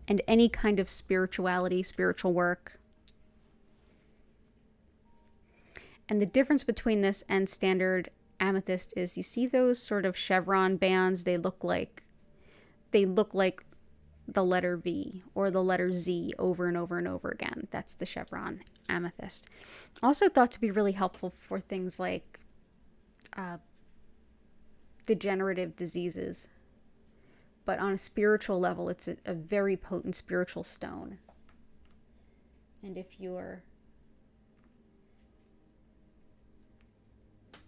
Speaker 1: and any kind of spirituality, spiritual work. And the difference between this and standard amethyst is you see those sort of chevron bands, they look like the letter V or the letter Z over and over and over again. That's the chevron amethyst. Also thought to be really helpful for things like degenerative diseases. But on a spiritual level, it's a very potent spiritual stone. And if you're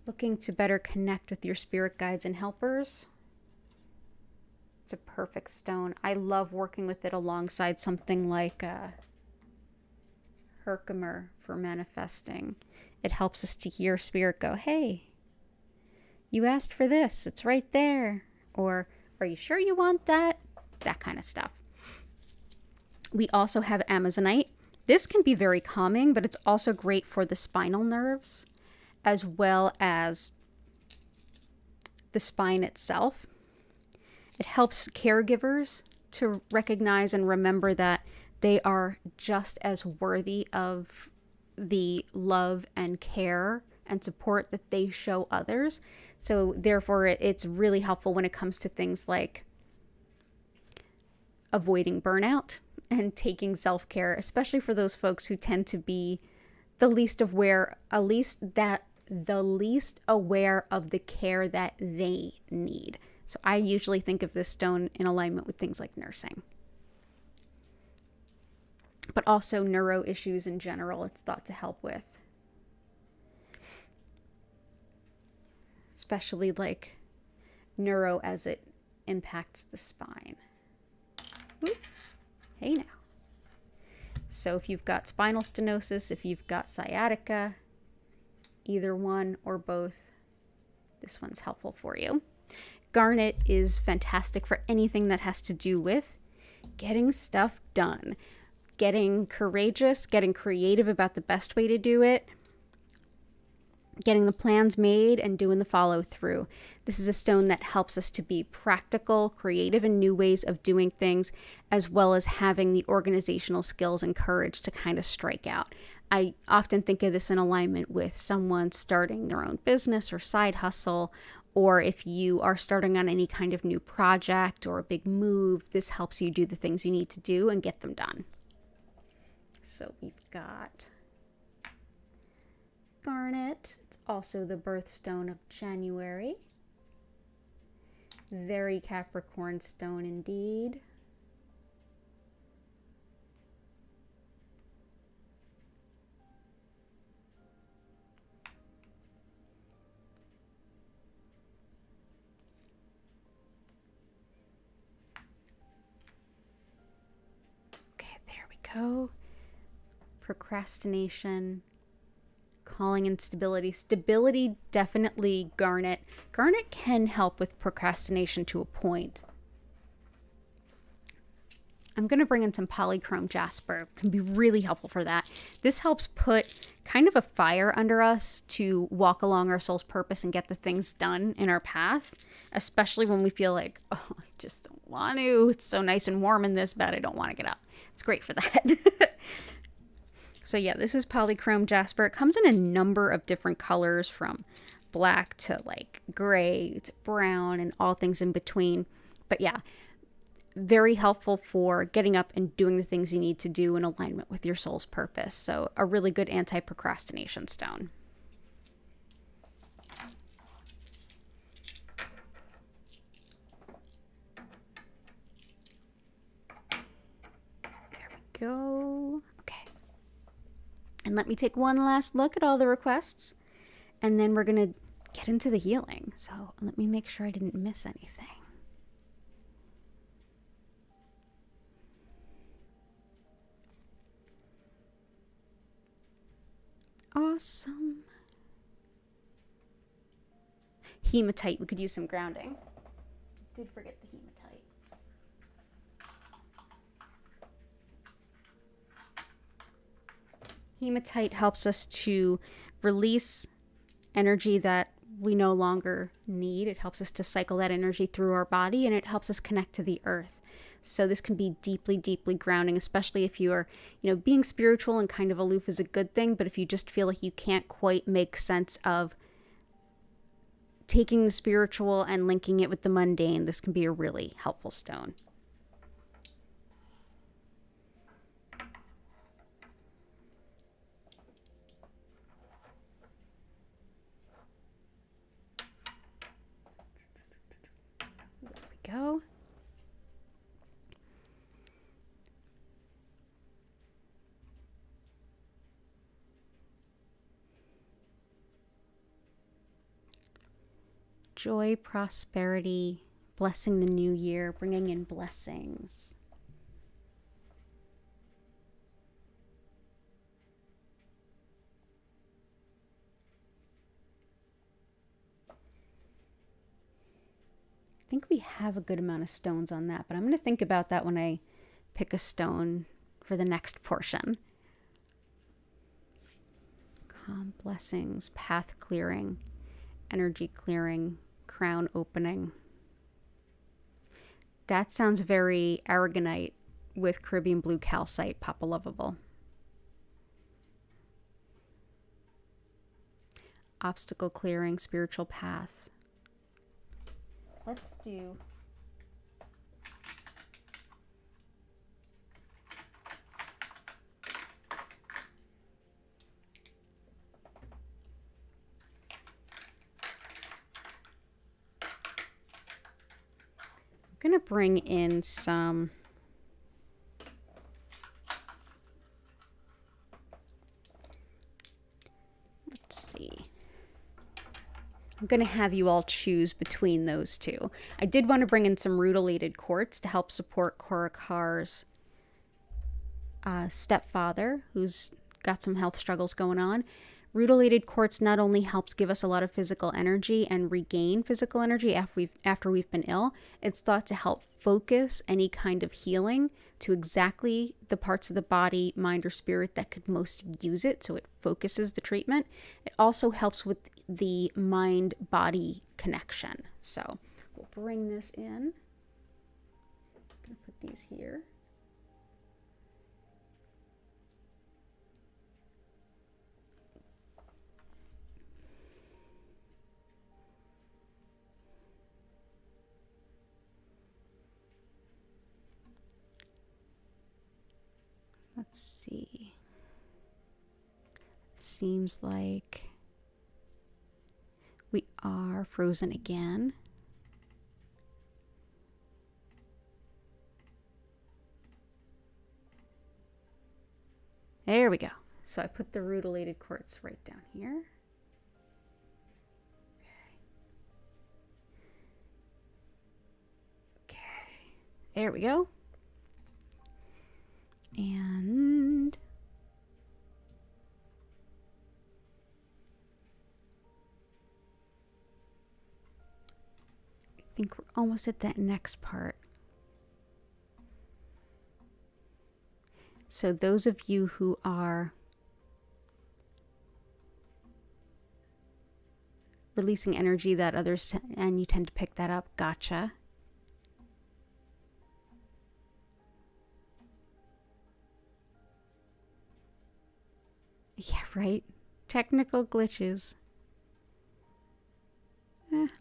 Speaker 1: looking to better connect with your spirit guides and helpers, it's a perfect stone. I love working with it alongside something like Herkimer for manifesting. It helps us to hear spirit go, hey, you asked for this, it's right there. Or, are you sure you want that? That kind of stuff. We also have Amazonite. This can be very calming, but it's also great for the spinal nerves as well as the spine itself. It helps caregivers to recognize and remember that they are just as worthy of the love and care and support that they show others. So therefore, it's really helpful when it comes to things like avoiding burnout and taking self-care, especially for those folks who tend to be the least aware of the care that they need. So I usually think of this stone in alignment with things like nursing. But also neuro issues in general, it's thought to help with. Especially like neuro as it impacts the spine. Whoop. Hey now. So if you've got spinal stenosis, if you've got sciatica, either one or both, this one's helpful for you. Garnet is fantastic for anything that has to do with getting stuff done, getting courageous, getting creative about the best way to do it, getting the plans made and doing the follow through. This is a stone that helps us to be practical, creative in new ways of doing things, as well as having the organizational skills and courage to kind of strike out. I often think of this in alignment with someone starting their own business or side hustle, or if you are starting on any kind of new project or a big move, this helps you do the things you need to do and get them done. So we've got garnet. It's also the birthstone of January. Very Capricorn stone indeed. Okay, there we go. Procrastination. Calling in stability. Stability, definitely garnet. Garnet can help with procrastination to a point. I'm going to bring in some polychrome jasper. It can be really helpful for that. This helps put kind of a fire under us to walk along our soul's purpose and get the things done in our path, especially when we feel like, oh, I just don't want to. It's so nice and warm in this bed. I don't want to get up. It's great for that. So yeah, this is polychrome jasper. It comes in a number of different colors, from black to like gray to brown and all things in between. But yeah, very helpful for getting up and doing the things you need to do in alignment with your soul's purpose. So a really good anti-procrastination stone. There we go. Okay. And let me take one last look at all the requests, and then we're going to get into the healing. So let me make sure I didn't miss anything. Awesome. Hematite. We could use some grounding. Did forget the hematite. Hematite helps us to release energy that we no longer need. It helps us to cycle that energy through our body, and it helps us connect to the earth. So this can be deeply, deeply grounding, especially if you are, being spiritual and kind of aloof is a good thing. But if you just feel like you can't quite make sense of taking the spiritual and linking it with the mundane, this can be a really helpful stone. go. Joy, prosperity, blessing the new year, bringing in blessings. I think we have a good amount of stones on that, but I'm going to think about that when I pick a stone for the next portion. Calm, blessings, path clearing, energy clearing, crown opening. That sounds very aragonite with Caribbean blue calcite, Papa Lovable. Obstacle clearing, spiritual path. Let's do I'm going to bring in some I'm going to have you all choose between those two. I did want to bring in some rutilated quartz to help support Korakar's stepfather, who's got some health struggles going on. Rutilated quartz not only helps give us a lot of physical energy and regain physical energy after we've been ill, it's thought to help focus any kind of healing to exactly the parts of the body, mind, or spirit that could most use it, so it focuses the treatment. It also helps with the mind-body connection. So we'll bring this in. I'm going to put these here. Let's see. It seems like we are frozen again. There we go. So I put the rutilated quartz right down here. Okay. There we go. And I think we're almost at that next part. So those of you who are releasing energy that others, and you tend to pick that up, gotcha. Yeah, right? Technical glitches.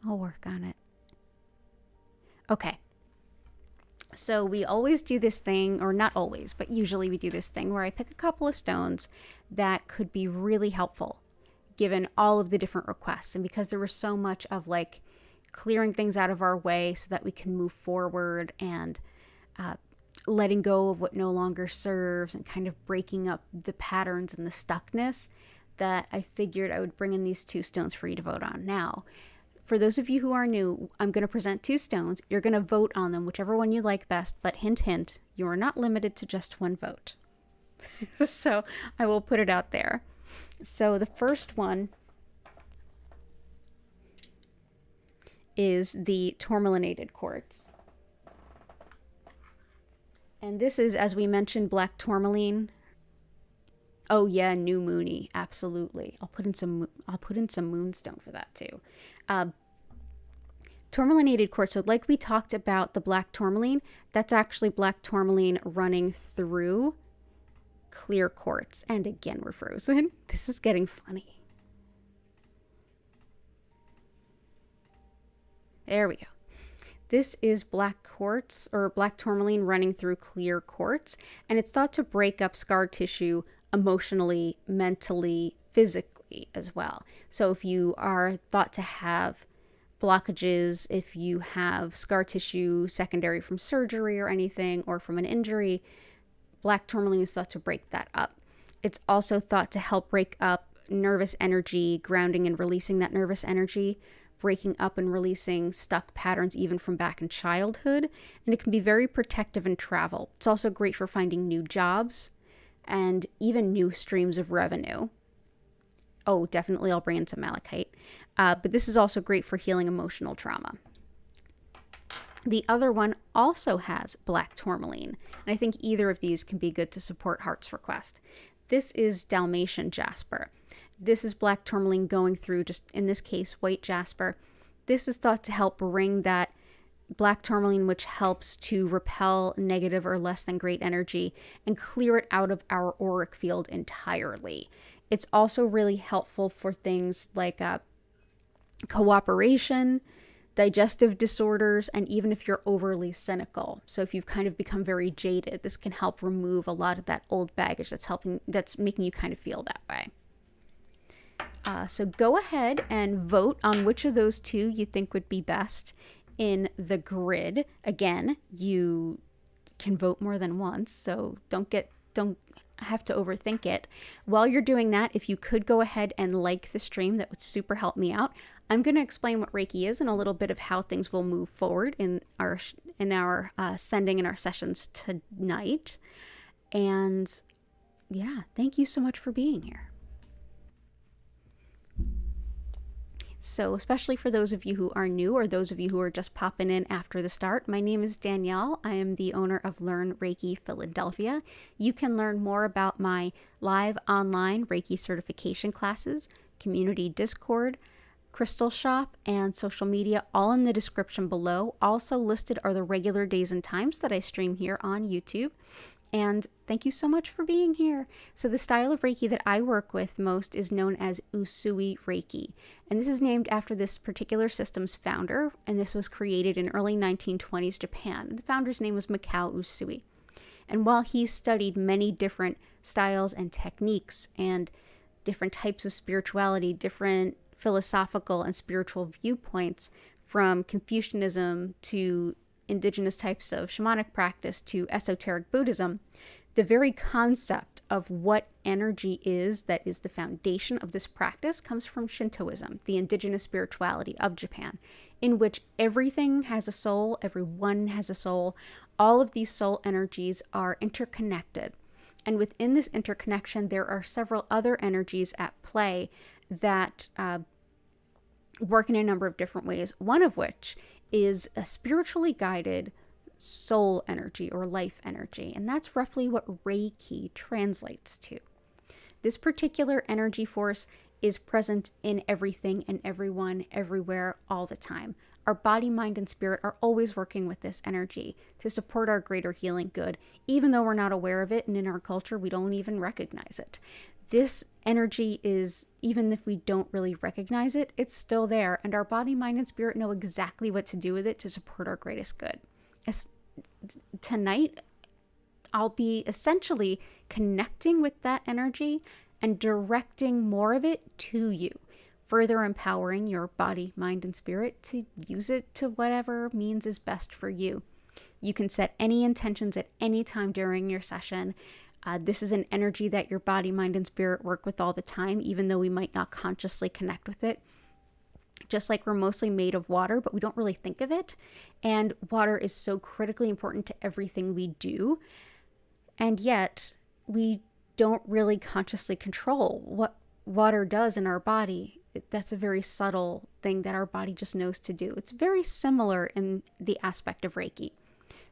Speaker 1: I'll work on it. Okay. So we always do this thing, or not always, but usually we do this thing where I pick a couple of stones that could be really helpful given all of the different requests. And because there was so much of like clearing things out of our way so that we can move forward and letting go of what no longer serves and kind of breaking up the patterns and the stuckness, that I figured I would bring in these two stones for you to vote on. Now, for those of you who are new, I'm going to present two stones. You're going to vote on them, whichever one you like best, but hint, hint, you are not limited to just one vote. So I will put it out there. So the first one is the tourmalinated quartz. And this is, as we mentioned, black tourmaline. Oh yeah, new moony, absolutely. I'll put in some moonstone for that too. Tourmalinated quartz. So like we talked about the black tourmaline, that's actually black tourmaline running through clear quartz. And again, we're frozen. This is getting funny. There we go. This is black quartz, or black tourmaline running through clear quartz, and it's thought to break up scar tissue emotionally, mentally, physically as well. So if you are thought to have blockages, if you have scar tissue secondary from surgery or anything, or from an injury, black tourmaline is thought to break that up. It's also thought to help break up nervous energy, grounding and releasing that nervous energy, breaking up and releasing stuck patterns even from back in childhood, and it can be very protective in travel. It's also great for finding new jobs and even new streams of revenue. Oh, definitely I'll bring in some malachite. But this is also great for healing emotional trauma. The other one also has black tourmaline, and I think either of these can be good to support Heart's Request. This is Dalmatian jasper. This is black tourmaline going through, just in this case, white jasper. This is thought to help bring that black tourmaline, which helps to repel negative or less than great energy and clear it out of our auric field entirely. It's also really helpful for things like cooperation, digestive disorders, and even if you're overly cynical. So if you've kind of become very jaded, this can help remove a lot of that old baggage that's making you kind of feel that way. So go ahead and vote on which of those two you think would be best in the grid. Again, you can vote more than once, so don't have to overthink it. While you're doing that, if you could go ahead and like the stream, that would super help me out. I'm going to explain what Reiki is and a little bit of how things will move forward in our sending and our sessions tonight. And yeah, thank you so much for being here. So especially for those of you who are new or those of you who are just popping in after the start, my name is Danielle. I am the owner of Learn Reiki Philadelphia. You can learn more about my live online Reiki certification classes, community Discord, crystal shop, and social media, all in the description below. Also listed are the regular days and times that I stream here on YouTube. And thank you so much for being here. So the style of Reiki that I work with most is known as Usui Reiki. And this is named after this particular system's founder. And this was created in early 1920s Japan. The founder's name was Mikao Usui. And while he studied many different styles and techniques and different types of spirituality, different philosophical and spiritual viewpoints, from Confucianism to indigenous types of shamanic practice to esoteric Buddhism, the very concept of what energy is that is the foundation of this practice comes from Shintoism, the indigenous spirituality of Japan, in which everything has a soul, everyone has a soul, all of these soul energies are interconnected. And within this interconnection, there are several other energies at play that work in a number of different ways, one of which is a spiritually guided soul energy or life energy. And that's roughly what Reiki translates to. This particular energy force is present in everything and everyone, everywhere, all the time. Our body, mind, and spirit are always working with this energy to support our greater healing good, even though we're not aware of it, and in our culture, we don't even recognize it. This energy is, even if we don't really recognize it, it's still there, and our body, mind, and spirit know exactly what to do with it to support our greatest good. Tonight, I'll be essentially connecting with that energy and directing more of it to you, further empowering your body, mind, and spirit to use it to whatever means is best for you. You can set any intentions at any time during your session. This is an energy that your body, mind, and spirit work with all the time, even though we might not consciously connect with it. Just like we're mostly made of water, but we don't really think of it. And water is so critically important to everything we do. And yet, we don't really consciously control what water does in our body. That's a very subtle thing that our body just knows to do. It's very similar in the aspect of Reiki.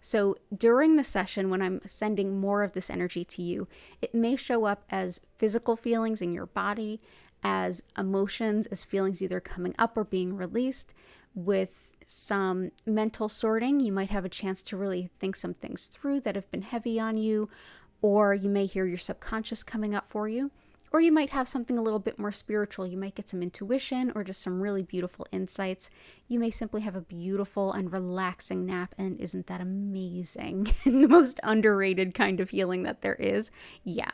Speaker 1: So during the session, when I'm sending more of this energy to you, it may show up as physical feelings in your body, as emotions, as feelings either coming up or being released. With some mental sorting, you might have a chance to really think some things through that have been heavy on you, or you may hear your subconscious coming up for you. Or you might have something a little bit more spiritual. You might get some intuition or just some really beautiful insights. You may simply have a beautiful and relaxing nap. And isn't that amazing? The most underrated kind of healing that there is. Yeah.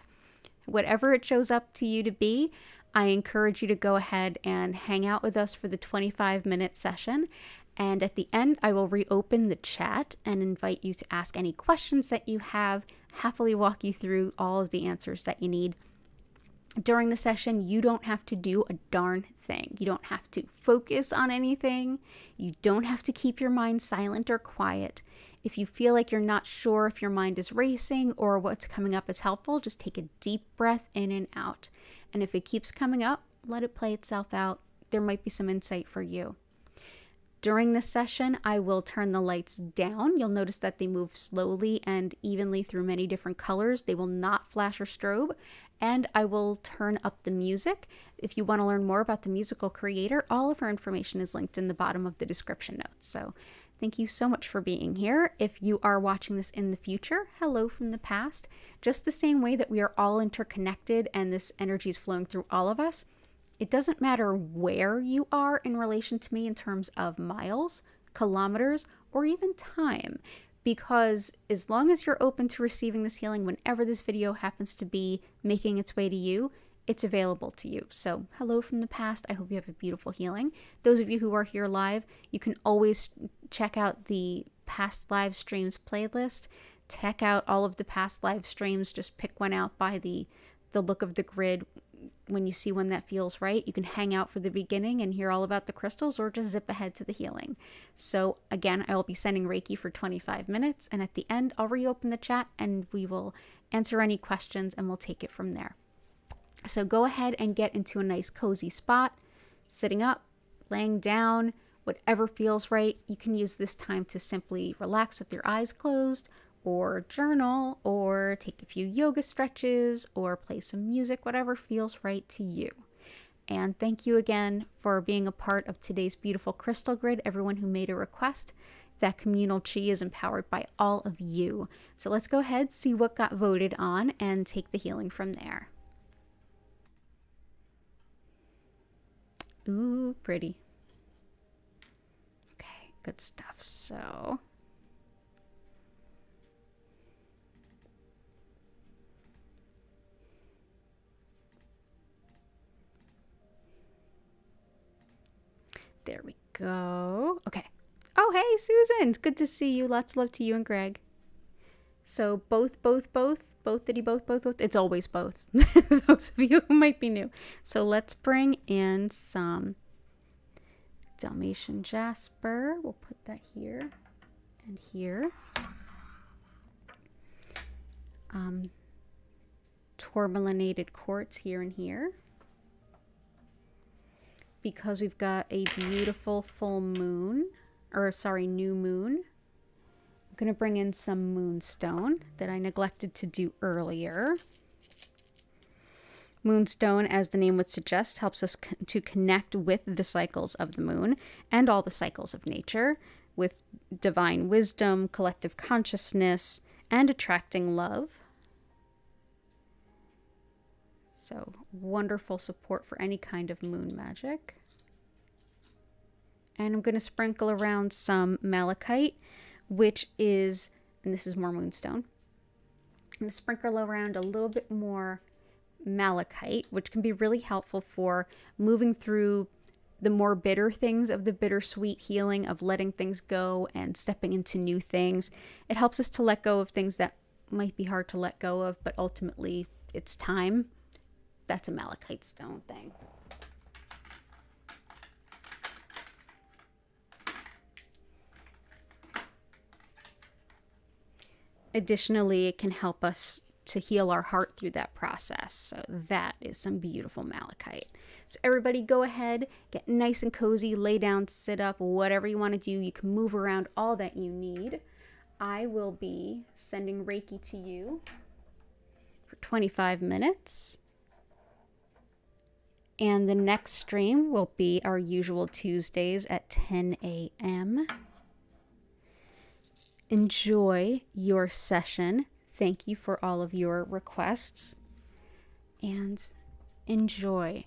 Speaker 1: Whatever it shows up to you to be, I encourage you to go ahead and hang out with us for the 25-minute session. And at the end, I will reopen the chat and invite you to ask any questions that you have, happily walk you through all of the answers that you need. During the session, you don't have to do a darn thing. You don't have to focus on anything. You don't have to keep your mind silent or quiet. If you feel like you're not sure if your mind is racing or what's coming up is helpful, just take a deep breath in and out. And if it keeps coming up, let it play itself out. There might be some insight for you. During this session, I will turn the lights down. You'll notice that they move slowly and evenly through many different colors. They will not flash or strobe. And I will turn up the music. If you want to learn more about the musical creator, all of her information is linked in the bottom of the description notes. So thank you so much for being here. If you are watching this in the future, hello from the past. Just the same way that we are all interconnected and this energy is flowing through all of us, it doesn't matter where you are in relation to me in terms of miles, kilometers, or even time. Because as long as you're open to receiving this healing, whenever this video happens to be making its way to you, it's available to you. So hello from the past. I hope you have a beautiful healing. Those of you who are here live, you can always check out the past live streams playlist. Check out all of the past live streams. Just pick one out by the look of the grid. When you see one that feels right, you can hang out for the beginning and hear all about the crystals, or just zip ahead to the healing. So again, I will be sending Reiki for 25 minutes, and at the end, I'll reopen the chat and we will answer any questions and we'll take it from there. So go ahead and get into a nice cozy spot, sitting up, laying down, whatever feels right. You can use this time to simply relax with your eyes closed, or journal, or take a few yoga stretches, or play some music, whatever feels right to you. And thank you again for being a part of today's beautiful crystal grid, everyone who made a request. That communal chi is empowered by all of you. So let's go ahead, see what got voted on, and take the healing from there. Ooh, pretty. Okay, good stuff. So there we go. Okay. Oh, hey, Susan. It's good to see you. Lots of love to you and Greg. So both. Did he both? It's always both. Those of you who might be new. So let's bring in some Dalmatian jasper. We'll put that here and here. Tourmalinated quartz here and here. Because we've got a beautiful full moon, new moon, I'm going to bring in some moonstone that I neglected to do earlier. Moonstone, as the name would suggest, helps us to connect with the cycles of the moon and all the cycles of nature, with divine wisdom, collective consciousness, and attracting love. So wonderful support for any kind of moon magic. And I'm going to sprinkle around some malachite, which is, and this is more moonstone. I'm going to sprinkle around a little bit more malachite, which can be really helpful for moving through the more bitter things of the bittersweet healing of letting things go and stepping into new things. It helps us to let go of things that might be hard to let go of, but ultimately it's time. That's a malachite stone thing. Additionally, it can help us to heal our heart through that process. So that is some beautiful malachite. So everybody go ahead, get nice and cozy, lay down, sit up, whatever you want to do. You can move around all that you need. I will be sending Reiki to you for 25 minutes. And the next stream will be our usual Tuesdays at 10 a.m. Enjoy your session. Thank you for all of your requests. And enjoy.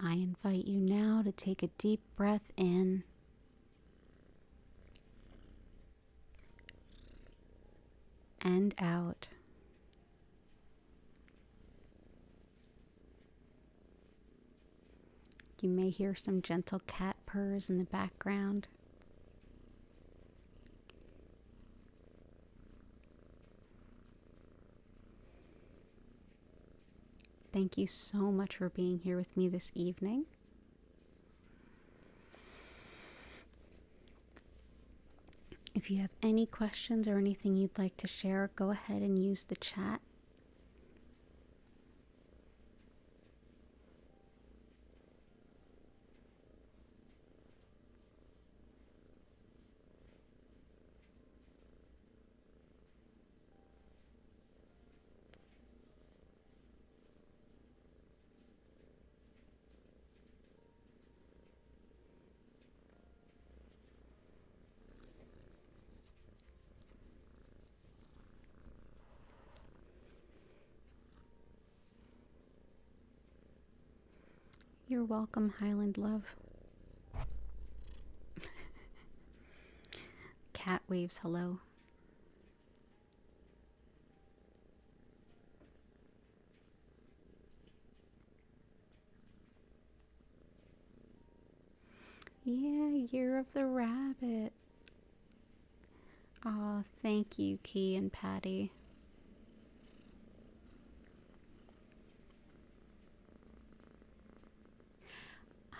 Speaker 1: I invite you now to take a deep breath in and out. You may hear some gentle cat purrs in the background. Thank you so much for being here with me this evening. If you have any questions or anything you'd like to share, go ahead and use the chat. You're welcome, Highland Love. Cat waves hello. Yeah, Year of the Rabbit. Oh, thank you, Key and Patty.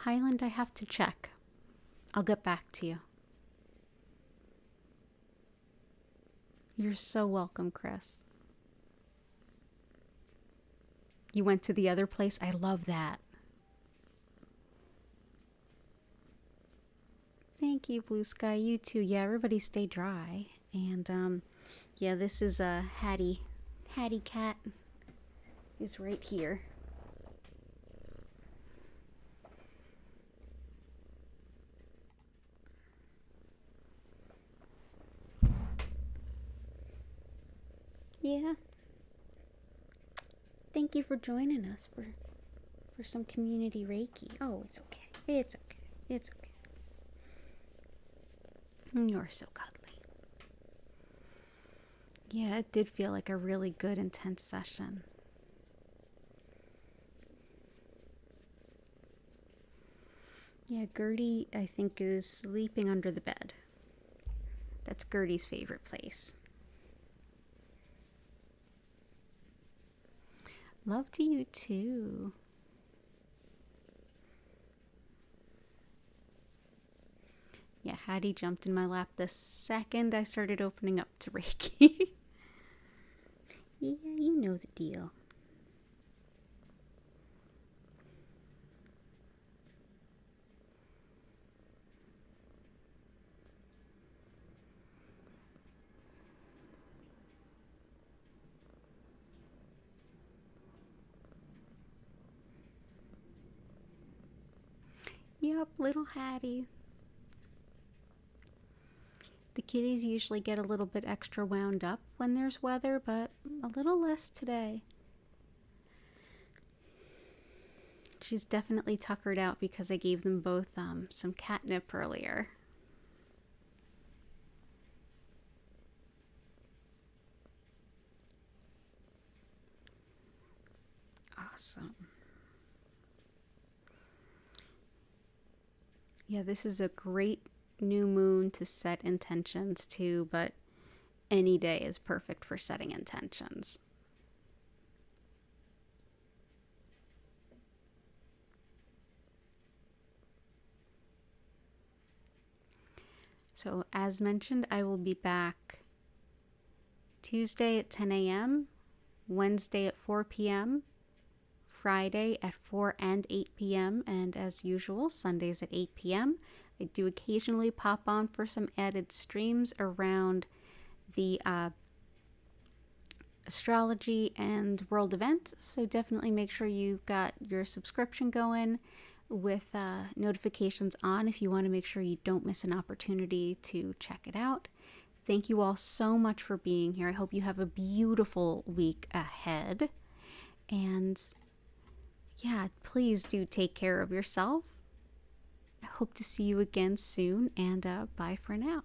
Speaker 1: Highland, I have to check. I'll get back to you. You're so welcome, Chris. You went to the other place? I love that. Thank you, Blue Sky. You too. Yeah, everybody stay dry. And, yeah, this is Hattie. Hattie Cat is right here. Yeah. Thank you for joining us for some community Reiki. Oh, it's okay. It's okay. It's okay. You're so cuddly. Yeah, it did feel like a really good, intense session. Yeah, Gertie, I think, is sleeping under the bed. That's Gertie's favorite place. Love to you too. Yeah, Hattie jumped in my lap the second I started opening up to Reiki. Yeah, you know the deal. Yep, little Hattie. The kitties usually get a little bit extra wound up when there's weather, but a little less today. She's definitely tuckered out because I gave them both some catnip earlier. Awesome. Yeah, this is a great new moon to set intentions to, but any day is perfect for setting intentions. So as mentioned, I will be back Tuesday at 10 a.m., Wednesday at 4 p.m., Friday at 4 and 8 p.m., and as usual, Sundays at 8 p.m. I do occasionally pop on for some added streams around the astrology and world events, so definitely make sure you've got your subscription going with notifications on if you want to make sure you don't miss an opportunity to check it out. Thank you all so much for being here. I hope you have a beautiful week ahead. And yeah, please do take care of yourself. I hope to see you again soon, and bye for now.